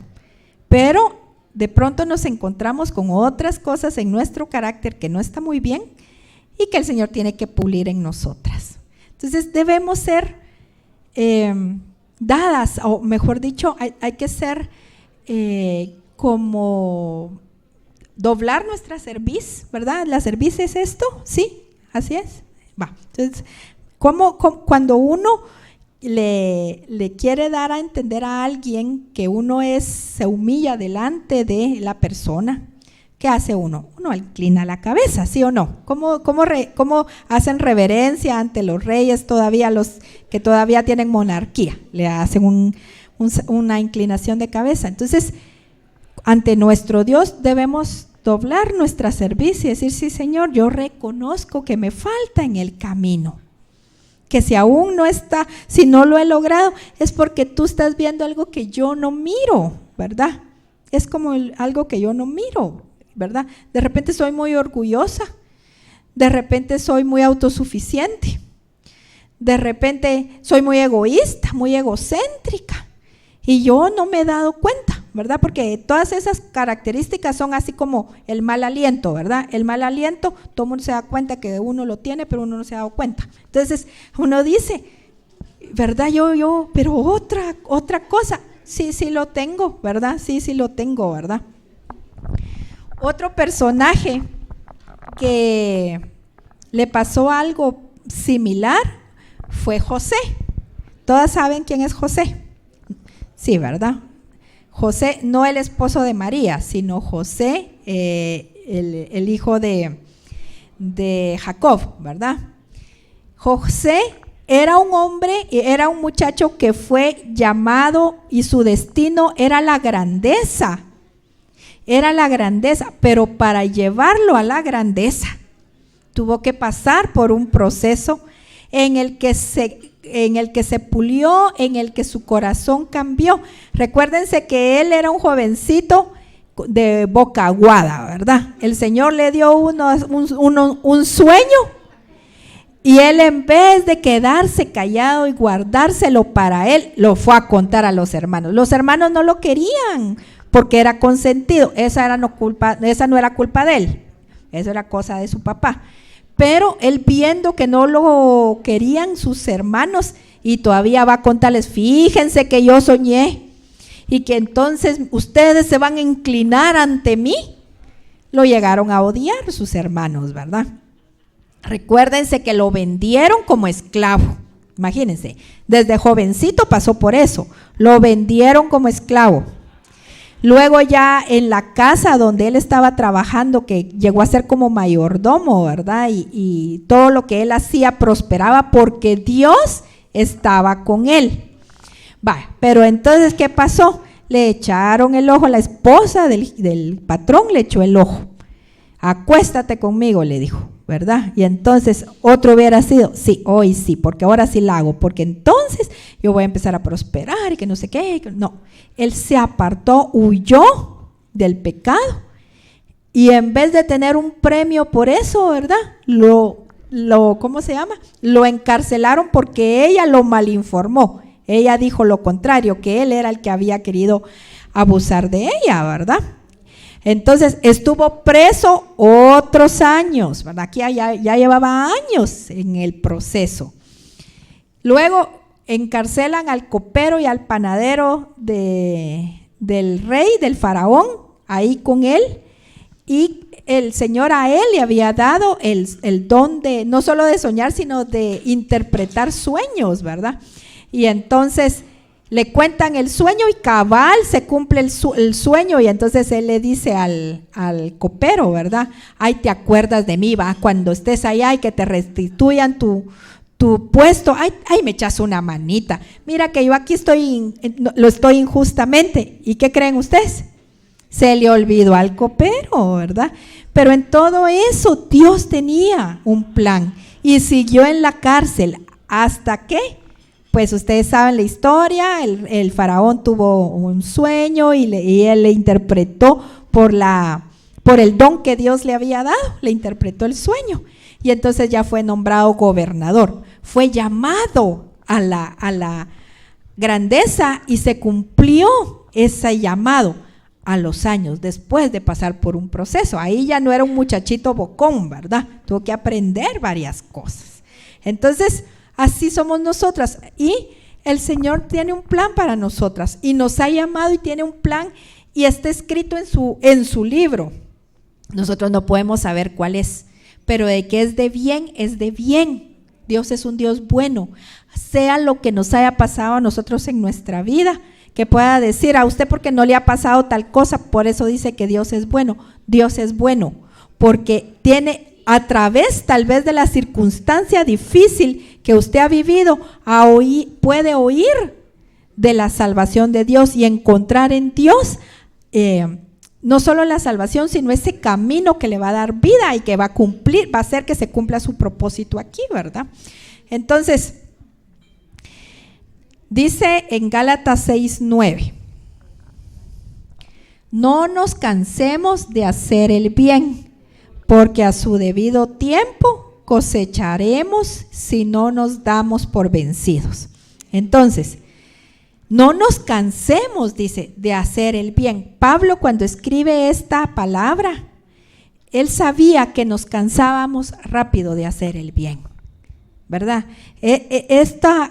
pero de pronto nos encontramos con otras cosas en nuestro carácter que no está muy bien y que el Señor tiene que pulir en nosotras. Entonces debemos ser dadas, o mejor dicho, hay que ser como doblar nuestra cerviz, ¿verdad? La cerviz es esto, ¿sí? Así es. Va. Entonces, cuando uno le quiere dar a entender a alguien que uno se humilla delante de la persona, ¿qué hace uno? Uno inclina la cabeza, ¿sí o no? ¿Cómo hacen reverencia ante los reyes todavía, los que todavía tienen monarquía? Le hacen una inclinación de cabeza. Entonces, ante nuestro Dios debemos doblar nuestra cerviz y decir, sí, Señor, yo reconozco que me falta en el camino, que si aún no está, si no lo he logrado, es porque tú estás viendo algo que yo no miro, ¿verdad? Es como algo que yo no miro, ¿verdad? De repente soy muy orgullosa, de repente soy muy autosuficiente, de repente soy muy egoísta, muy egocéntrica, y yo no me he dado cuenta, ¿verdad? Porque todas esas características son así como el mal aliento, ¿verdad? El mal aliento, todo el mundo se da cuenta que uno lo tiene, pero uno no se ha dado cuenta. Entonces uno dice, ¿verdad? Pero otra cosa, sí lo tengo, ¿verdad? Sí lo tengo, ¿verdad? Otro personaje que le pasó algo similar fue José. ¿Todas saben quién es José? Sí, ¿verdad? José, no el esposo de María, sino José, el hijo de Jacob, ¿verdad? José era un hombre, era un muchacho que fue llamado y su destino era la grandeza, pero para llevarlo a la grandeza tuvo que pasar por un proceso en el que se pulió, en el que su corazón cambió. Recuérdense que él era un jovencito de boca aguada, ¿verdad? El Señor le dio un sueño y él, en vez de quedarse callado y guardárselo para él, lo fue a contar a los hermanos. Los hermanos no lo querían porque era consentido. Esa no era culpa de él, eso era cosa de su papá. Pero él, viendo que no lo querían sus hermanos, y todavía va a contarles, fíjense que yo soñé y que entonces ustedes se van a inclinar ante mí, lo llegaron a odiar sus hermanos, ¿verdad? Recuérdense que lo vendieron como esclavo. Imagínense, desde jovencito pasó por eso, lo vendieron como esclavo. Luego ya en la casa donde él estaba trabajando, que llegó a ser como mayordomo, ¿verdad? Y todo lo que él hacía prosperaba porque Dios estaba con él. Pero entonces, ¿qué pasó? Le echaron el ojo, la esposa del patrón le echó el ojo. Acuéstate conmigo, le dijo, ¿verdad? Y entonces otro hubiera sido, sí, hoy sí, porque ahora sí la hago, porque entonces yo voy a empezar a prosperar y que no sé qué. No, él se apartó, huyó del pecado y en vez de tener un premio por eso, ¿verdad? Lo ¿cómo se llama? Lo encarcelaron porque ella lo malinformó. Ella dijo lo contrario, que él era el que había querido abusar de ella, ¿verdad? Entonces estuvo preso otros años, ¿verdad? Aquí ya llevaba años en el proceso. Luego encarcelan al copero y al panadero del rey, del faraón, ahí con él, y el Señor a él le había dado el don de, no solo de soñar, sino de interpretar sueños, ¿verdad? Y entonces le cuentan el sueño y cabal se cumple el sueño, y entonces él le dice al copero, ¿verdad? Ay, ¿te acuerdas de mí, va? Cuando estés allá y que te restituyan tu puesto, ay, me echas una manita. Mira que yo aquí lo estoy injustamente. ¿Y qué creen ustedes? Se le olvidó al copero, ¿verdad? Pero en todo eso Dios tenía un plan y siguió en la cárcel. ¿Hasta qué? Pues ustedes saben la historia, el faraón tuvo un sueño y él le interpretó por el don que Dios le había dado, le interpretó el sueño. Y entonces ya fue nombrado gobernador, fue llamado a la grandeza y se cumplió ese llamado a los años, después de pasar por un proceso. Ahí ya no era un muchachito bocón, ¿verdad? Tuvo que aprender varias cosas. Entonces, así somos nosotras, y el Señor tiene un plan para nosotras y nos ha llamado y tiene un plan y está escrito en su libro. Nosotros no podemos saber cuál es, pero de que es de bien, es de bien. Dios es un Dios bueno, sea lo que nos haya pasado a nosotros en nuestra vida, que pueda decir a usted porque no le ha pasado tal cosa, por eso dice que Dios es bueno. Dios es bueno porque tiene, a través tal vez de la circunstancia difícil que usted ha vivido, puede oír de la salvación de Dios y encontrar en Dios no solo la salvación, sino ese camino que le va a dar vida y que va a hacer que se cumpla su propósito aquí, ¿verdad? Entonces, dice en Gálatas 6:9, no nos cansemos de hacer el bien, porque a su debido tiempo cosecharemos si no nos damos por vencidos. Entonces, no nos cansemos, dice, de hacer el bien. Pablo, cuando escribe esta palabra, él sabía que nos cansábamos rápido de hacer el bien, ¿verdad?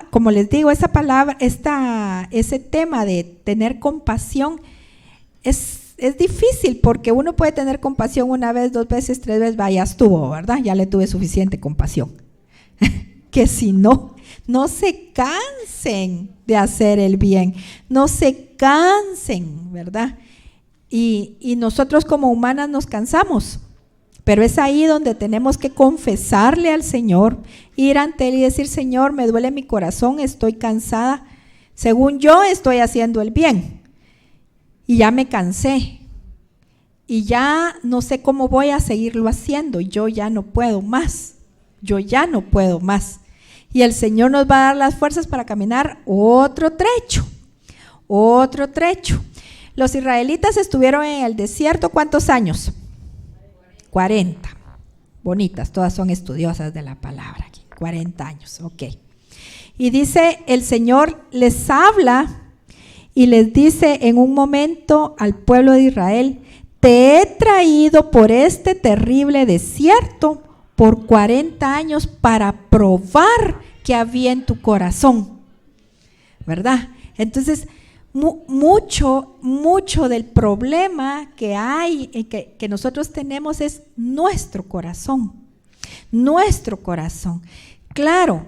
Como les digo, esa palabra, ese tema de tener compasión es difícil, porque uno puede tener compasión una vez, 2 veces, 3 veces, vaya, estuvo, ¿verdad? Ya le tuve suficiente compasión. Que si no se cansen de hacer el bien, no se cansen, ¿verdad? Y nosotros como humanas nos cansamos, pero es ahí donde tenemos que confesarle al Señor, ir ante Él y decir: Señor, me duele mi corazón, estoy cansada, según yo estoy haciendo el bien y ya me cansé y ya no sé cómo voy a seguirlo haciendo, yo ya no puedo más. Y el Señor nos va a dar las fuerzas para caminar otro trecho. Los israelitas estuvieron en el desierto, ¿cuántos años? 40. Bonitas, todas son estudiosas de la palabra aquí. 40 años, ok. Y dice, el Señor les habla y les dice en un momento al pueblo de Israel: te he traído por este terrible desierto por 40 años para probar que había en tu corazón, ¿verdad? Entonces, mucho del problema que hay, que nosotros tenemos, es nuestro corazón. Claro,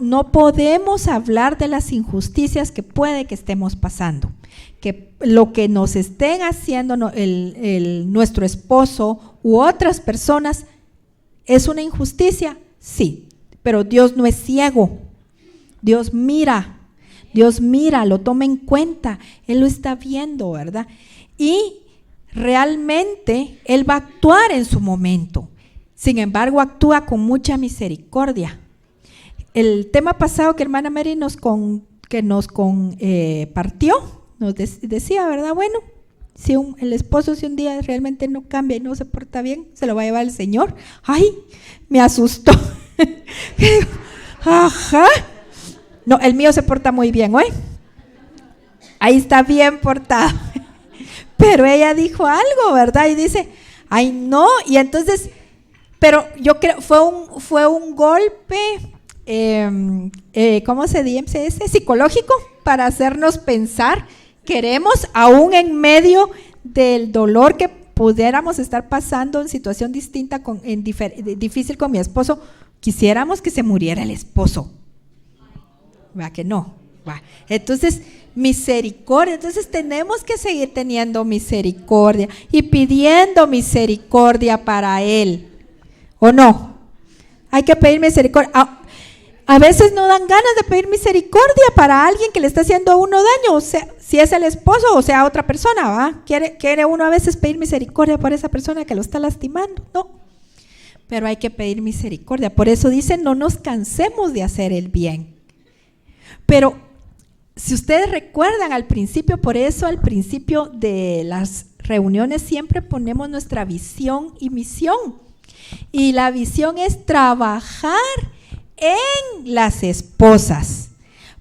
no podemos hablar de las injusticias que puede que estemos pasando, que lo que nos estén haciendo nuestro esposo u otras personas ¿es una injusticia? Sí, pero Dios no es ciego. Dios mira, lo toma en cuenta, Él lo está viendo, ¿verdad? Y realmente Él va a actuar en su momento. Sin embargo, actúa con mucha misericordia. El tema pasado que hermana Mary nos compartió, nos decía, ¿verdad? Bueno, Si el esposo, si un día realmente no cambia y no se porta bien, se lo va a llevar el Señor. ¡Ay! Me asustó. Ajá. No, el mío se porta muy bien, ¿oye? Ahí está bien portado. Pero ella dijo algo, ¿verdad? Y dice, ¡ay, no! Y entonces, pero yo creo, fue un golpe, ¿cómo se dice? Psicológico, para hacernos pensar. Queremos, aún en medio del dolor que pudiéramos estar pasando en situación distinta, difícil con mi esposo, quisiéramos que se muriera el esposo. ¿Va que no? Va. Entonces, misericordia. Entonces tenemos que seguir teniendo misericordia y pidiendo misericordia para él. ¿O no? Hay que pedir misericordia. A veces no dan ganas de pedir misericordia para alguien que le está haciendo a uno daño, o sea, si es el esposo o sea otra persona, ¿va? Quiere uno a veces pedir misericordia por esa persona que lo está lastimando, no. Pero hay que pedir misericordia. Por eso dicen, no nos cansemos de hacer el bien. Pero si ustedes recuerdan al principio, por eso al principio de las reuniones siempre ponemos nuestra visión y misión. Y la visión es trabajar en las esposas,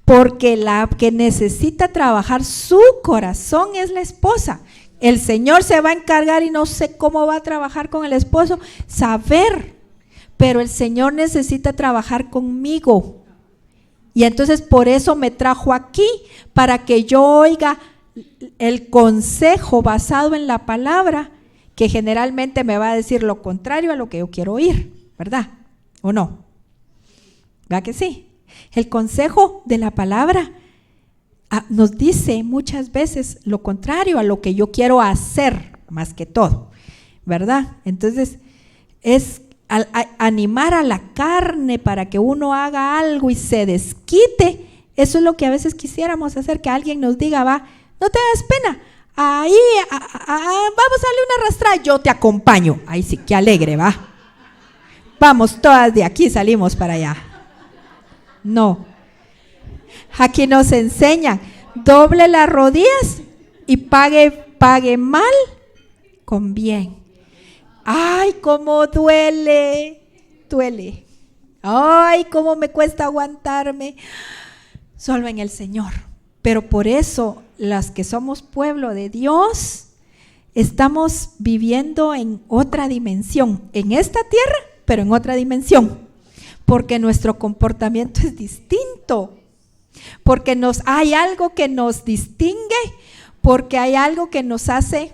porque la que necesita trabajar su corazón es la esposa. El Señor se va a encargar y no sé cómo va a trabajar con el esposo, saber, pero el Señor necesita trabajar conmigo. Y entonces por eso me trajo aquí, para que yo oiga el consejo basado en la palabra, que generalmente me va a decir lo contrario a lo que yo quiero oír, ¿verdad? ¿O no? ¿Verdad que sí? El consejo de la palabra nos dice muchas veces lo contrario a lo que yo quiero hacer, más que todo, ¿verdad? Entonces, es animar a la carne para que uno haga algo y se desquite. Eso es lo que a veces quisiéramos hacer, que alguien nos diga, va, no te das pena, ahí vamos a darle una arrastrada, yo te acompaño. Ahí sí, qué alegre, va. Vamos, todas de aquí salimos para allá. No, aquí nos enseñan, doble las rodillas y pague mal con bien. Ay, cómo duele. Ay, cómo me cuesta aguantarme. Solo en el Señor. Pero por eso, las que somos pueblo de Dios, estamos viviendo en otra dimensión, en esta tierra, pero en otra dimensión. Porque nuestro comportamiento es distinto, porque hay algo que nos distingue, porque hay algo que nos hace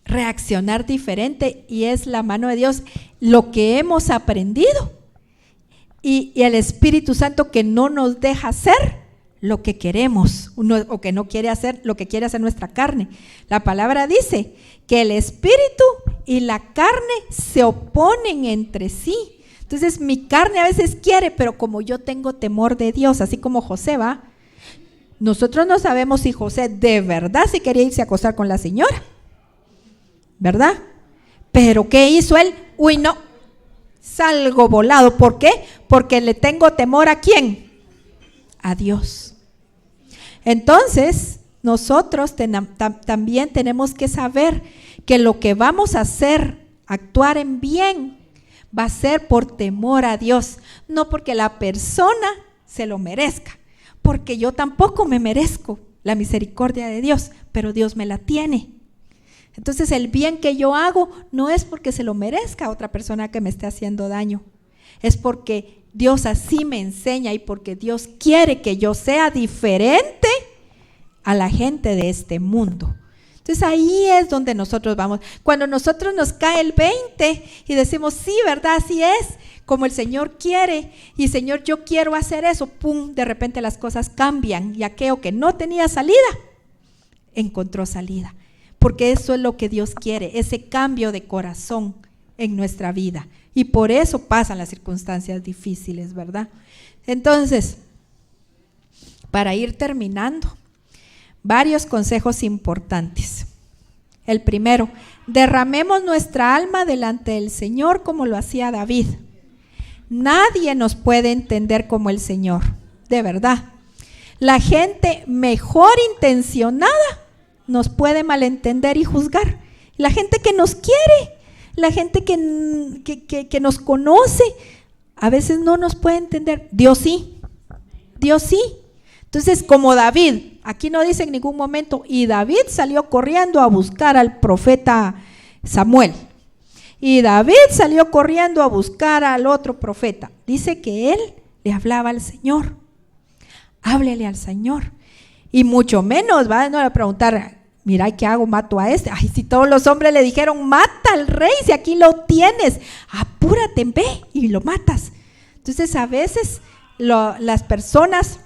reaccionar diferente, y es la mano de Dios, lo que hemos aprendido, y el Espíritu Santo que no nos deja hacer lo que queremos, o que no quiere hacer lo que quiere hacer nuestra carne. La palabra dice que el Espíritu y la carne se oponen entre sí. Entonces mi carne a veces quiere, pero como yo tengo temor de Dios, así como José, va, nosotros no sabemos si José de verdad si quería irse a acostar con la señora, ¿verdad? Pero ¿qué hizo él? Uy, no, salgo volado. ¿Por qué? Porque le tengo temor ¿a quién? A Dios. Entonces nosotros también tenemos que saber que lo que vamos a hacer, actuar en bien, va a ser por temor a Dios, no porque la persona se lo merezca, porque yo tampoco me merezco la misericordia de Dios, pero Dios me la tiene. Entonces el bien que yo hago no es porque se lo merezca a otra persona que me esté haciendo daño, es porque Dios así me enseña y porque Dios quiere que yo sea diferente a la gente de este mundo. Entonces ahí es donde nosotros vamos. Cuando nosotros nos cae el 20 y decimos, sí, ¿verdad? Así es, como el Señor quiere, y Señor, yo quiero hacer eso, pum, de repente las cosas cambian, y aquello que no tenía salida, encontró salida. Porque eso es lo que Dios quiere, ese cambio de corazón en nuestra vida. Y por eso pasan las circunstancias difíciles, ¿verdad? Entonces, para ir terminando, varios consejos importantes. El primero, derramemos nuestra alma delante del Señor como lo hacía David. Nadie nos puede entender como el Señor, de verdad. La gente mejor intencionada nos puede malentender y juzgar. La gente que nos quiere, la gente que nos conoce, a veces no nos puede entender. Dios sí, Dios sí. Entonces, como David, aquí no dice en ningún momento, y David salió corriendo a buscar al profeta Samuel. Y David salió corriendo a buscar al otro profeta. Dice que él le hablaba al Señor. Háblele al Señor. Y mucho menos va a preguntar, mira, ¿qué hago? ¿Mato a este? Ay, si todos los hombres le dijeron, mata al rey, si aquí lo tienes, apúrate, ve y lo matas. Entonces a veces las personas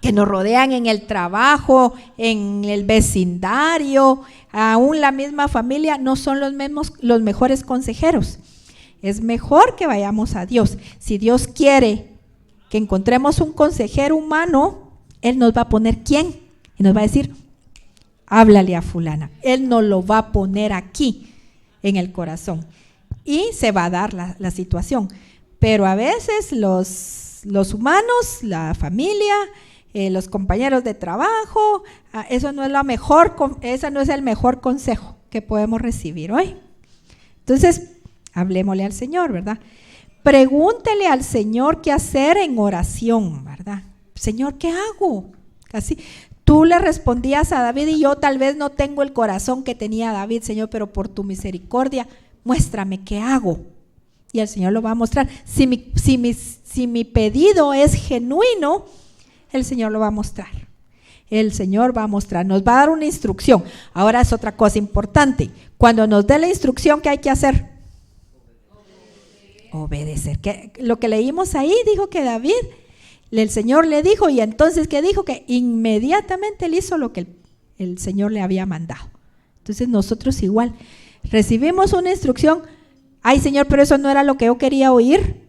que nos rodean en el trabajo, en el vecindario, aún la misma familia, no son los mejores consejeros. Es mejor que vayamos a Dios. Si Dios quiere que encontremos un consejero humano, Él nos va a poner quién, y nos va a decir, háblale a fulana. Él nos lo va a poner aquí, en el corazón, y se va a dar la situación. Pero a veces los humanos, la familia, los compañeros de trabajo, eso no es el mejor consejo que podemos recibir hoy. Entonces, hablemosle al Señor, ¿verdad? Pregúntele al Señor qué hacer en oración, ¿verdad? Señor, ¿qué hago? Así, tú le respondías a David, y yo tal vez no tengo el corazón que tenía David, Señor, pero por tu misericordia, muéstrame qué hago. Y el Señor lo va a mostrar. Si mi pedido es genuino, el Señor lo va a mostrar. El Señor va a mostrar, nos va a dar una instrucción. Ahora es otra cosa importante. Cuando nos dé la instrucción, ¿qué hay que hacer? Obedecer. Lo que leímos ahí dijo que David, el Señor le dijo, y entonces ¿qué dijo? Que inmediatamente él hizo lo que el Señor le había mandado. Entonces nosotros igual recibimos una instrucción. Ay, Señor, pero eso no era lo que yo quería oír.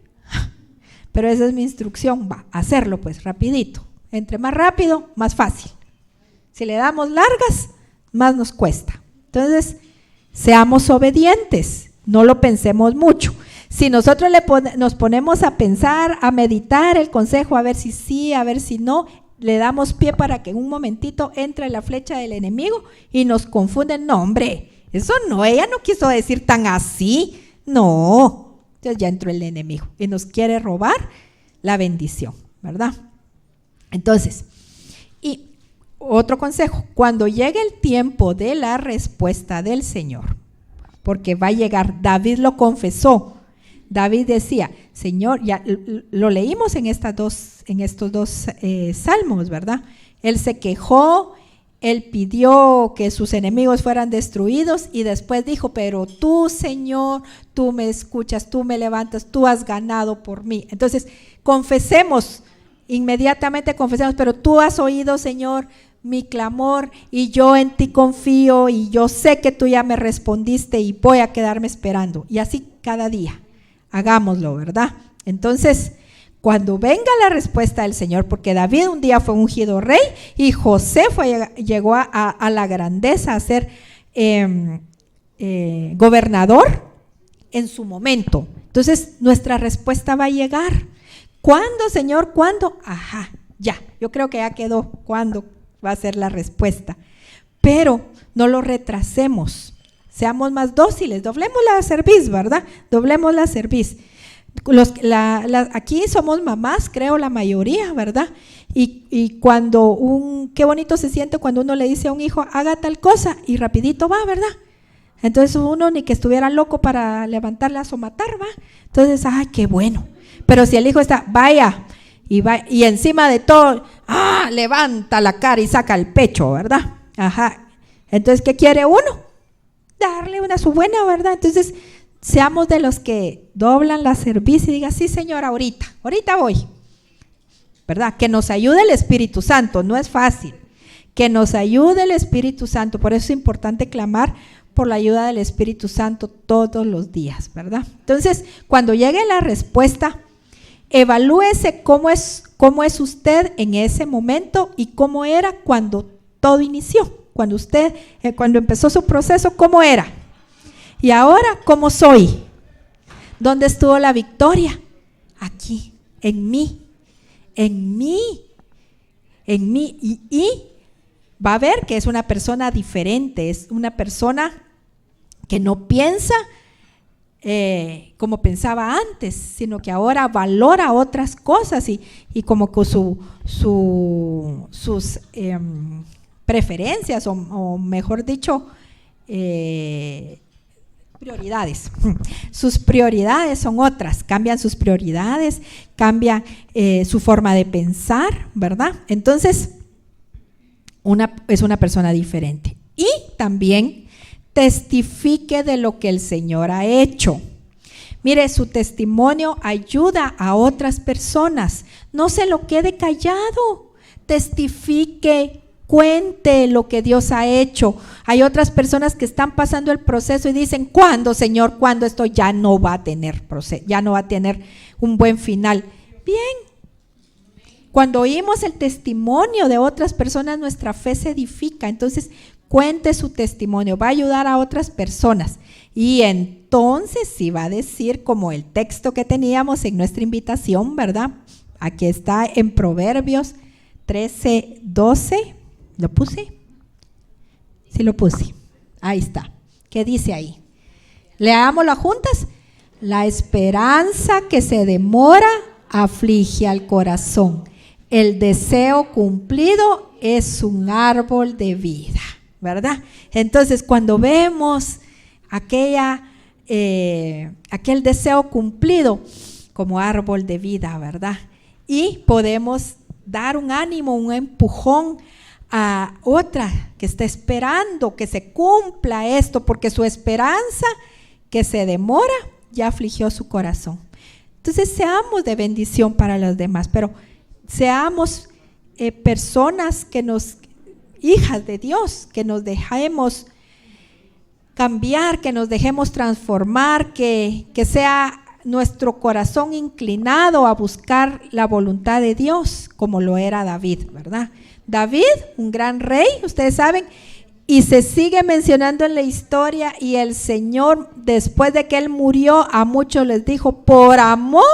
Pero esa es mi instrucción, va a hacerlo pues rapidito. Entre más rápido, más fácil. Si le damos largas, más nos cuesta. Entonces, seamos obedientes, no lo pensemos mucho. Si nosotros nos ponemos a pensar, a meditar el consejo, a ver si sí, a ver si no, le damos pie para que en un momentito entre la flecha del enemigo y nos confunden. No, hombre, eso no, ella no quiso decir tan así. No, entonces ya entró el enemigo y nos quiere robar la bendición, ¿verdad? Entonces, y otro consejo, cuando llegue el tiempo de la respuesta del Señor, porque va a llegar, David lo confesó. David decía, Señor, ya lo leímos en estos dos salmos, ¿verdad? Él se quejó, él pidió que sus enemigos fueran destruidos y después dijo, pero tú, Señor, tú me escuchas, tú me levantas, tú has ganado por mí. Entonces, confesemos, inmediatamente confesemos, pero tú has oído, Señor, mi clamor y yo en ti confío y yo sé que tú ya me respondiste y voy a quedarme esperando. Y así cada día. Hagámoslo, ¿verdad? Entonces, cuando venga la respuesta del Señor, porque David un día fue ungido rey y José llegó a la grandeza, a ser gobernador en su momento. Entonces, nuestra respuesta va a llegar. ¿Cuándo, Señor? ¿Cuándo? Ajá, ya. Yo creo que ya quedó cuándo va a ser la respuesta. Pero no lo retrasemos. Seamos más dóciles, doblemos la cerviz, ¿verdad? Doblemos la cerviz. Aquí somos mamás, creo la mayoría, ¿verdad? Y cuando qué bonito se siente cuando uno le dice a un hijo, haga tal cosa, y rapidito va, ¿verdad? Entonces uno ni que estuviera loco para levantarlas o matar, ¿va? Entonces, ay, qué bueno. Pero si el hijo está, vaya, y encima de todo, levanta la cara y saca el pecho, ¿verdad? Ajá. Entonces, ¿qué quiere uno? Darle una su buena, ¿verdad? Entonces, seamos de los que doblan la cerviz y digan, sí, Señor, ahorita voy, ¿verdad? Que nos ayude el Espíritu Santo, no es fácil, que nos ayude el Espíritu Santo, por eso es importante clamar por la ayuda del Espíritu Santo todos los días, ¿verdad? Entonces, cuando llegue la respuesta, evalúese cómo es usted en ese momento y cómo era cuando todo inició. Cuando empezó su proceso, ¿cómo era? Y ahora, ¿cómo soy? ¿Dónde estuvo la victoria? Aquí, en mí. en mí y va a ver que es una persona diferente, es una persona que no piensa como pensaba antes, sino que ahora valora otras cosas y como que sus preferencias o mejor dicho, prioridades. Sus prioridades son otras, cambian sus prioridades, cambia su forma de pensar, ¿verdad? Entonces, es una persona diferente. Y también testifique de lo que el Señor ha hecho. Mire, su testimonio ayuda a otras personas. No se lo quede callado. Testifique, cuente lo que Dios ha hecho. Hay otras personas que están pasando el proceso y dicen, ¿cuándo, Señor? ¿Cuándo esto ya no va a tener proceso? Ya no va a tener un buen final. Bien. Cuando oímos el testimonio de otras personas, nuestra fe se edifica. Entonces, cuente su testimonio, va a ayudar a otras personas. Y entonces sí va a decir, como el texto que teníamos en nuestra invitación, ¿verdad? Aquí está en Proverbios 13:12. ¿Lo puse? Sí lo puse. Ahí está. ¿Qué dice ahí? Leámoslo juntas. La esperanza que se demora aflige al corazón. El deseo cumplido es un árbol de vida, ¿verdad? Entonces, cuando vemos aquel deseo cumplido como árbol de vida, ¿verdad? Y podemos dar un ánimo, un empujón a otra que está esperando que se cumpla esto, porque su esperanza que se demora ya afligió su corazón. Entonces, seamos de bendición para los demás, pero seamos personas hijas de Dios, que nos dejemos cambiar, que nos dejemos transformar, que sea nuestro corazón inclinado a buscar la voluntad de Dios, como lo era David, ¿verdad? David, un gran rey, ustedes saben, y se sigue mencionando en la historia, y el Señor, después de que él murió, a muchos les dijo, por amor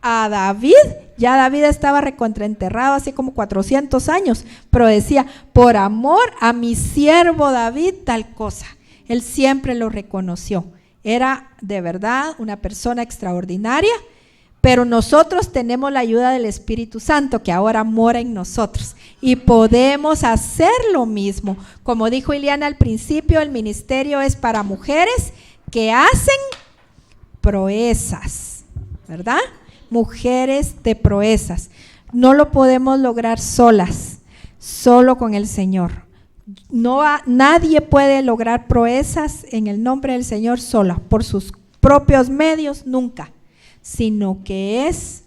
a David, ya David estaba recontraenterrado así como 400 años, pero decía, por amor a mi siervo David, tal cosa. Él siempre lo reconoció. Era de verdad una persona extraordinaria, pero nosotros tenemos la ayuda del Espíritu Santo que ahora mora en nosotros y podemos hacer lo mismo. Como dijo Ileana al principio, el ministerio es para mujeres que hacen proezas, ¿verdad? Mujeres de proezas. No lo podemos lograr solas, solo con el Señor. Nadie puede lograr proezas en el nombre del Señor sola, por sus propios medios, nunca, sino que es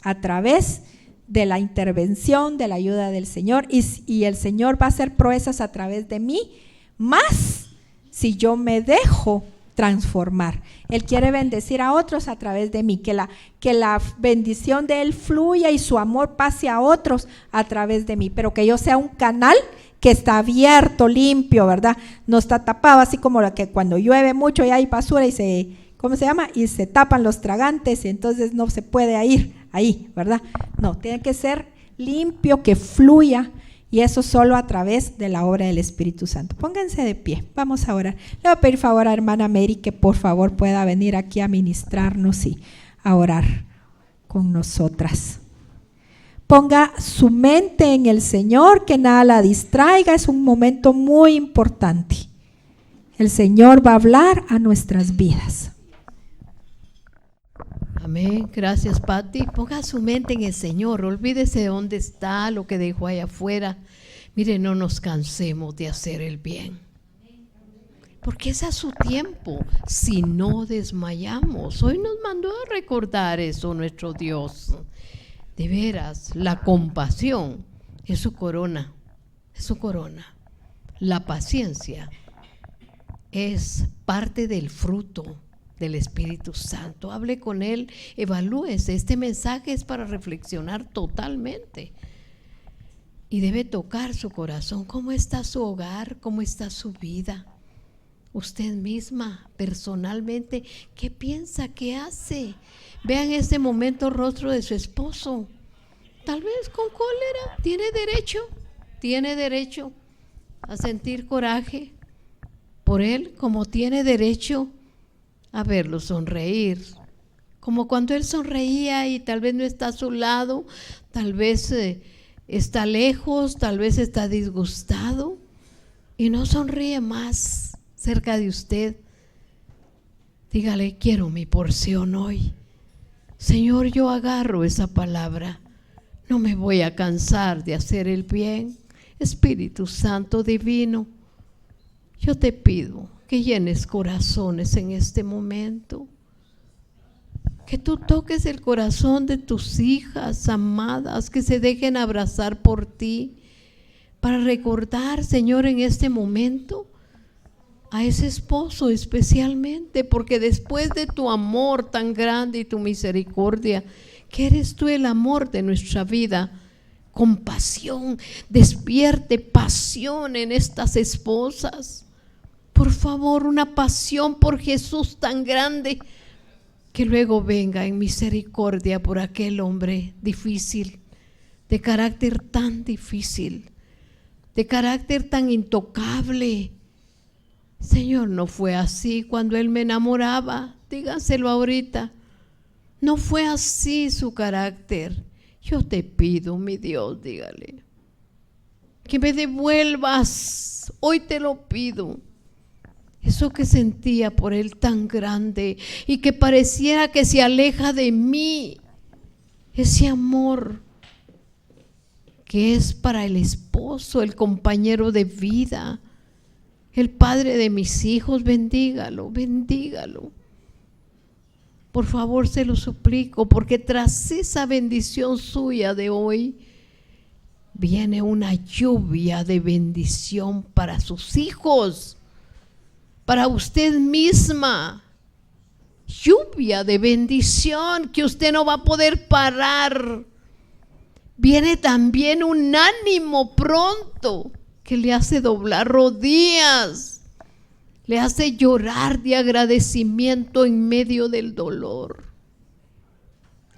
a través de la intervención, de la ayuda del Señor, y el Señor va a hacer proezas a través de mí, más si yo me dejo transformar. Él quiere bendecir a otros a través de mí, que la bendición de Él fluya y su amor pase a otros a través de mí, pero que yo sea un canal que está abierto, limpio, ¿verdad? No está tapado, así como la que cuando llueve mucho y hay basura y se tapan los tragantes y entonces no se puede ir ahí, ¿verdad? No, tiene que ser limpio, que fluya, y eso solo a través de la obra del Espíritu Santo. Pónganse de pie, vamos a orar. Le voy a pedir favor a hermana Mary que por favor pueda venir aquí a ministrarnos y a orar con nosotras. Ponga su mente en el Señor, que nada la distraiga, es un momento muy importante. El Señor va a hablar a nuestras vidas. Amén, gracias Pati. Ponga su mente en el Señor, olvídese de dónde está, lo que dejó allá afuera. Mire, no nos cansemos de hacer el bien, porque es a su tiempo, si no desmayamos. Hoy nos mandó a recordar eso nuestro Dios. De veras, la compasión es su corona, es su corona. La paciencia es parte del fruto del Espíritu Santo. Hable con Él, evalúese. Este mensaje es para reflexionar totalmente y debe tocar su corazón. ¿Cómo está su hogar? ¿Cómo está su vida? Usted misma, personalmente, ¿qué piensa? ¿Qué hace? Vea en este momento el rostro de su esposo. tal vez con cólera, tiene derecho a sentir coraje por él, como tiene derecho a verlo sonreír. Como cuando él sonreía y tal vez no está a su lado, tal vez está lejos, tal vez está disgustado y no sonríe más cerca de usted. Dígale, quiero mi porción hoy. Señor, yo agarro esa palabra. No me voy a cansar de hacer el bien. Espíritu Santo divino, yo te pido que llenes corazones en este momento. Que tú toques el corazón de tus hijas amadas, que se dejen abrazar por ti, para recordar, Señor, en este momento a ese esposo especialmente, porque después de tu amor tan grande y tu misericordia, que eres tú el amor de nuestra vida, compasión, despierte pasión en estas esposas. Por favor, una pasión por Jesús tan grande, que luego venga en misericordia por aquel hombre difícil, de carácter tan difícil, de carácter tan intocable. Señor, no fue así cuando él me enamoraba, díganselo ahorita. No fue así su carácter. Yo te pido, mi Dios, dígale, que me devuelvas, hoy te lo pido, eso que sentía por él tan grande y que pareciera que se aleja de mí, ese amor que es para el esposo, el compañero de vida, el padre de mis hijos. Bendígalo, bendígalo. Por favor, se lo suplico, porque tras esa bendición suya de hoy viene una lluvia de bendición para sus hijos, para usted misma. Lluvia de bendición que usted no va a poder parar. Viene también un ánimo pronto que le hace doblar rodillas, le hace llorar de agradecimiento en medio del dolor.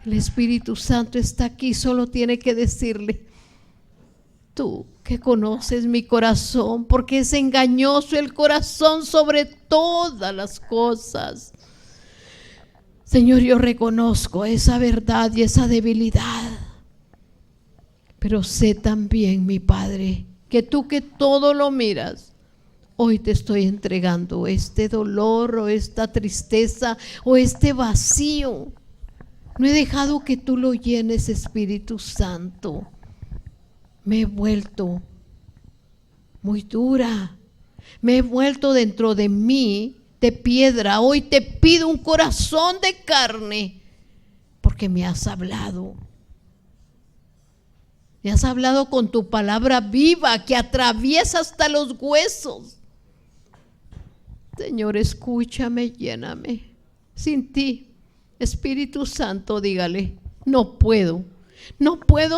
El Espíritu Santo está aquí, solo tiene que decirle: tú que conoces mi corazón, porque es engañoso el corazón sobre todas las cosas. Señor, yo reconozco esa verdad y esa debilidad, pero sé también, mi Padre, que tú que todo lo miras, hoy te estoy entregando este dolor o esta tristeza o este vacío. No he dejado que tú lo llenes, Espíritu Santo. Me he vuelto muy dura, me he vuelto dentro de mí de piedra. Hoy te pido un corazón de carne, porque me has hablado. Me has hablado con tu palabra viva que atraviesa hasta los huesos. Señor, escúchame, lléname. Sin ti, Espíritu Santo, dígale: no puedo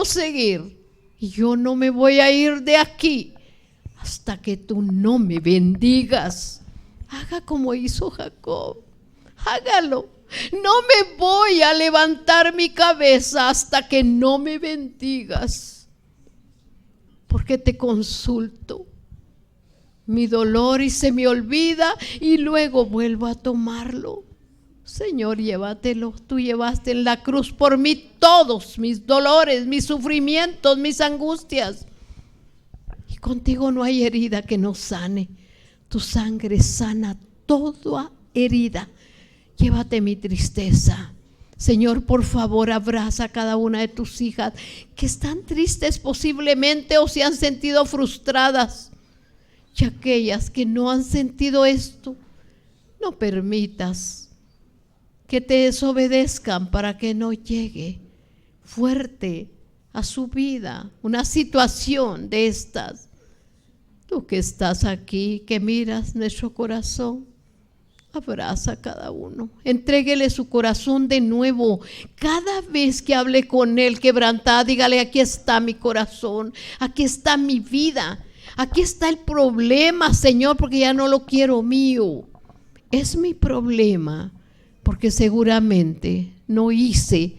seguir. Y yo no me voy a ir de aquí hasta que tú no me bendigas. Haga como hizo Jacob, hágalo. No me voy a levantar mi cabeza hasta que no me bendigas, porque te consulto mi dolor y se me olvida y luego vuelvo a tomarlo. Señor, llévatelo. Tú llevaste en la cruz por mí todos mis dolores, mis sufrimientos, mis angustias. Y contigo no hay herida que no sane. Tu sangre sana toda herida. Llévate mi tristeza. Señor, por favor, abraza a cada una de tus hijas que están tristes posiblemente o se han sentido frustradas. Y aquellas que no han sentido esto, no permitas que te desobedezcan para que no llegue fuerte a su vida una situación de estas. Tú que estás aquí, que miras nuestro corazón, abraza a cada uno, entréguele su corazón de nuevo. Cada vez que hable con él quebrantada, dígale: aquí está mi corazón, aquí está mi vida, aquí está el problema, Señor, porque ya no lo quiero mío. Es mi problema, porque seguramente no hice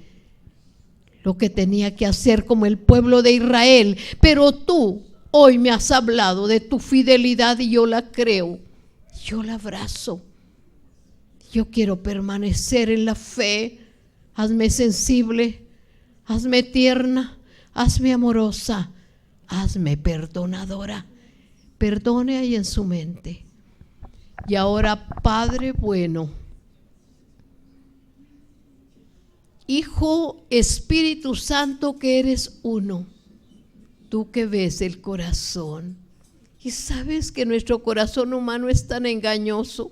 lo que tenía que hacer como el pueblo de Israel, pero tú hoy me has hablado de tu fidelidad y yo la creo, yo la abrazo. Yo quiero permanecer en la fe. Hazme sensible, hazme tierna, hazme amorosa, hazme perdonadora. Perdone ahí en su mente. Y ahora, Padre bueno, Hijo, Espíritu Santo, que eres uno, tú que ves el corazón y sabes que nuestro corazón humano es tan engañoso,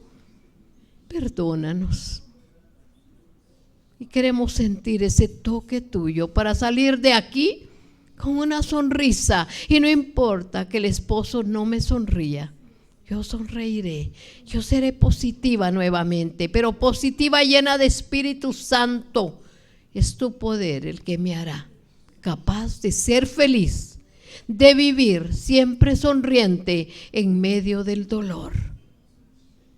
perdónanos. Y queremos sentir ese toque tuyo para salir de aquí con una sonrisa. Y no importa que el esposo no me sonría, yo sonreiré, yo seré positiva nuevamente, pero positiva llena de Espíritu Santo. Es tu poder el que me hará capaz de ser feliz, de vivir siempre sonriente en medio del dolor.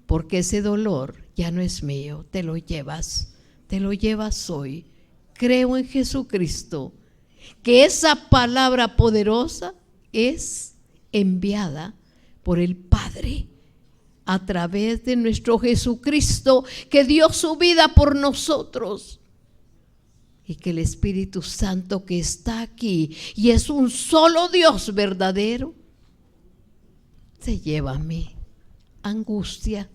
Porque ese dolor ya no es mío, te lo llevas hoy. Creo en Jesucristo, que esa palabra poderosa es enviada por el Padre a través de nuestro Jesucristo, que dio su vida por nosotros. Y que el Espíritu Santo que está aquí y es un solo Dios verdadero, se lleva mi angustia,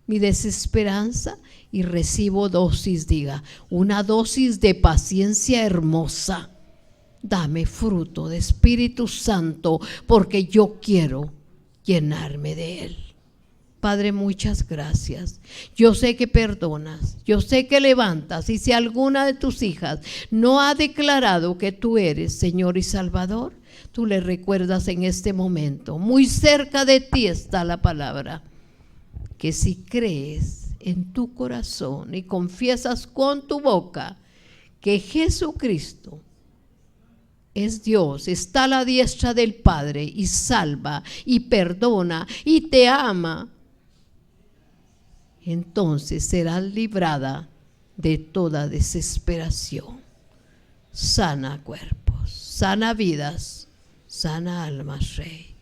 mi desesperanza y recibo dosis, diga, una dosis de paciencia hermosa. Dame fruto de Espíritu Santo porque yo quiero llenarme de Él. Padre, muchas gracias. Yo sé que perdonas, yo sé que levantas, y si alguna de tus hijas no ha declarado que tú eres Señor y Salvador, tú le recuerdas en este momento, muy cerca de ti está la palabra, que si crees en tu corazón y confiesas con tu boca que Jesucristo es Dios, está a la diestra del Padre y salva y perdona y te ama, entonces serás librada de toda desesperación. Sana cuerpos, sana vidas, sana almas, Rey.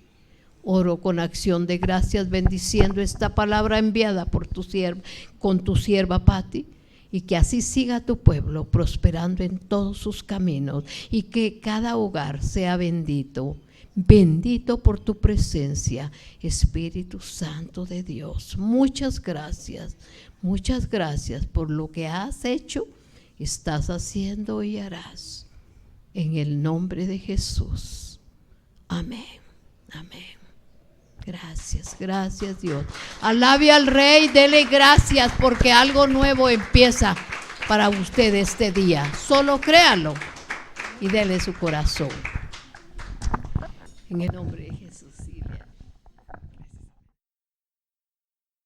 Oro con acción de gracias, bendiciendo esta palabra enviada por tu sierva, con tu sierva Patti, y que así siga tu pueblo prosperando en todos sus caminos, y que cada hogar sea bendito. Bendito por tu presencia, Espíritu Santo de Dios. Muchas gracias por lo que has hecho, estás haciendo y harás. En el nombre de Jesús. Amén. Amén. Gracias Dios. Alabe al Rey, dele gracias porque algo nuevo empieza para usted este día. Solo créalo y dele su corazón. En el nombre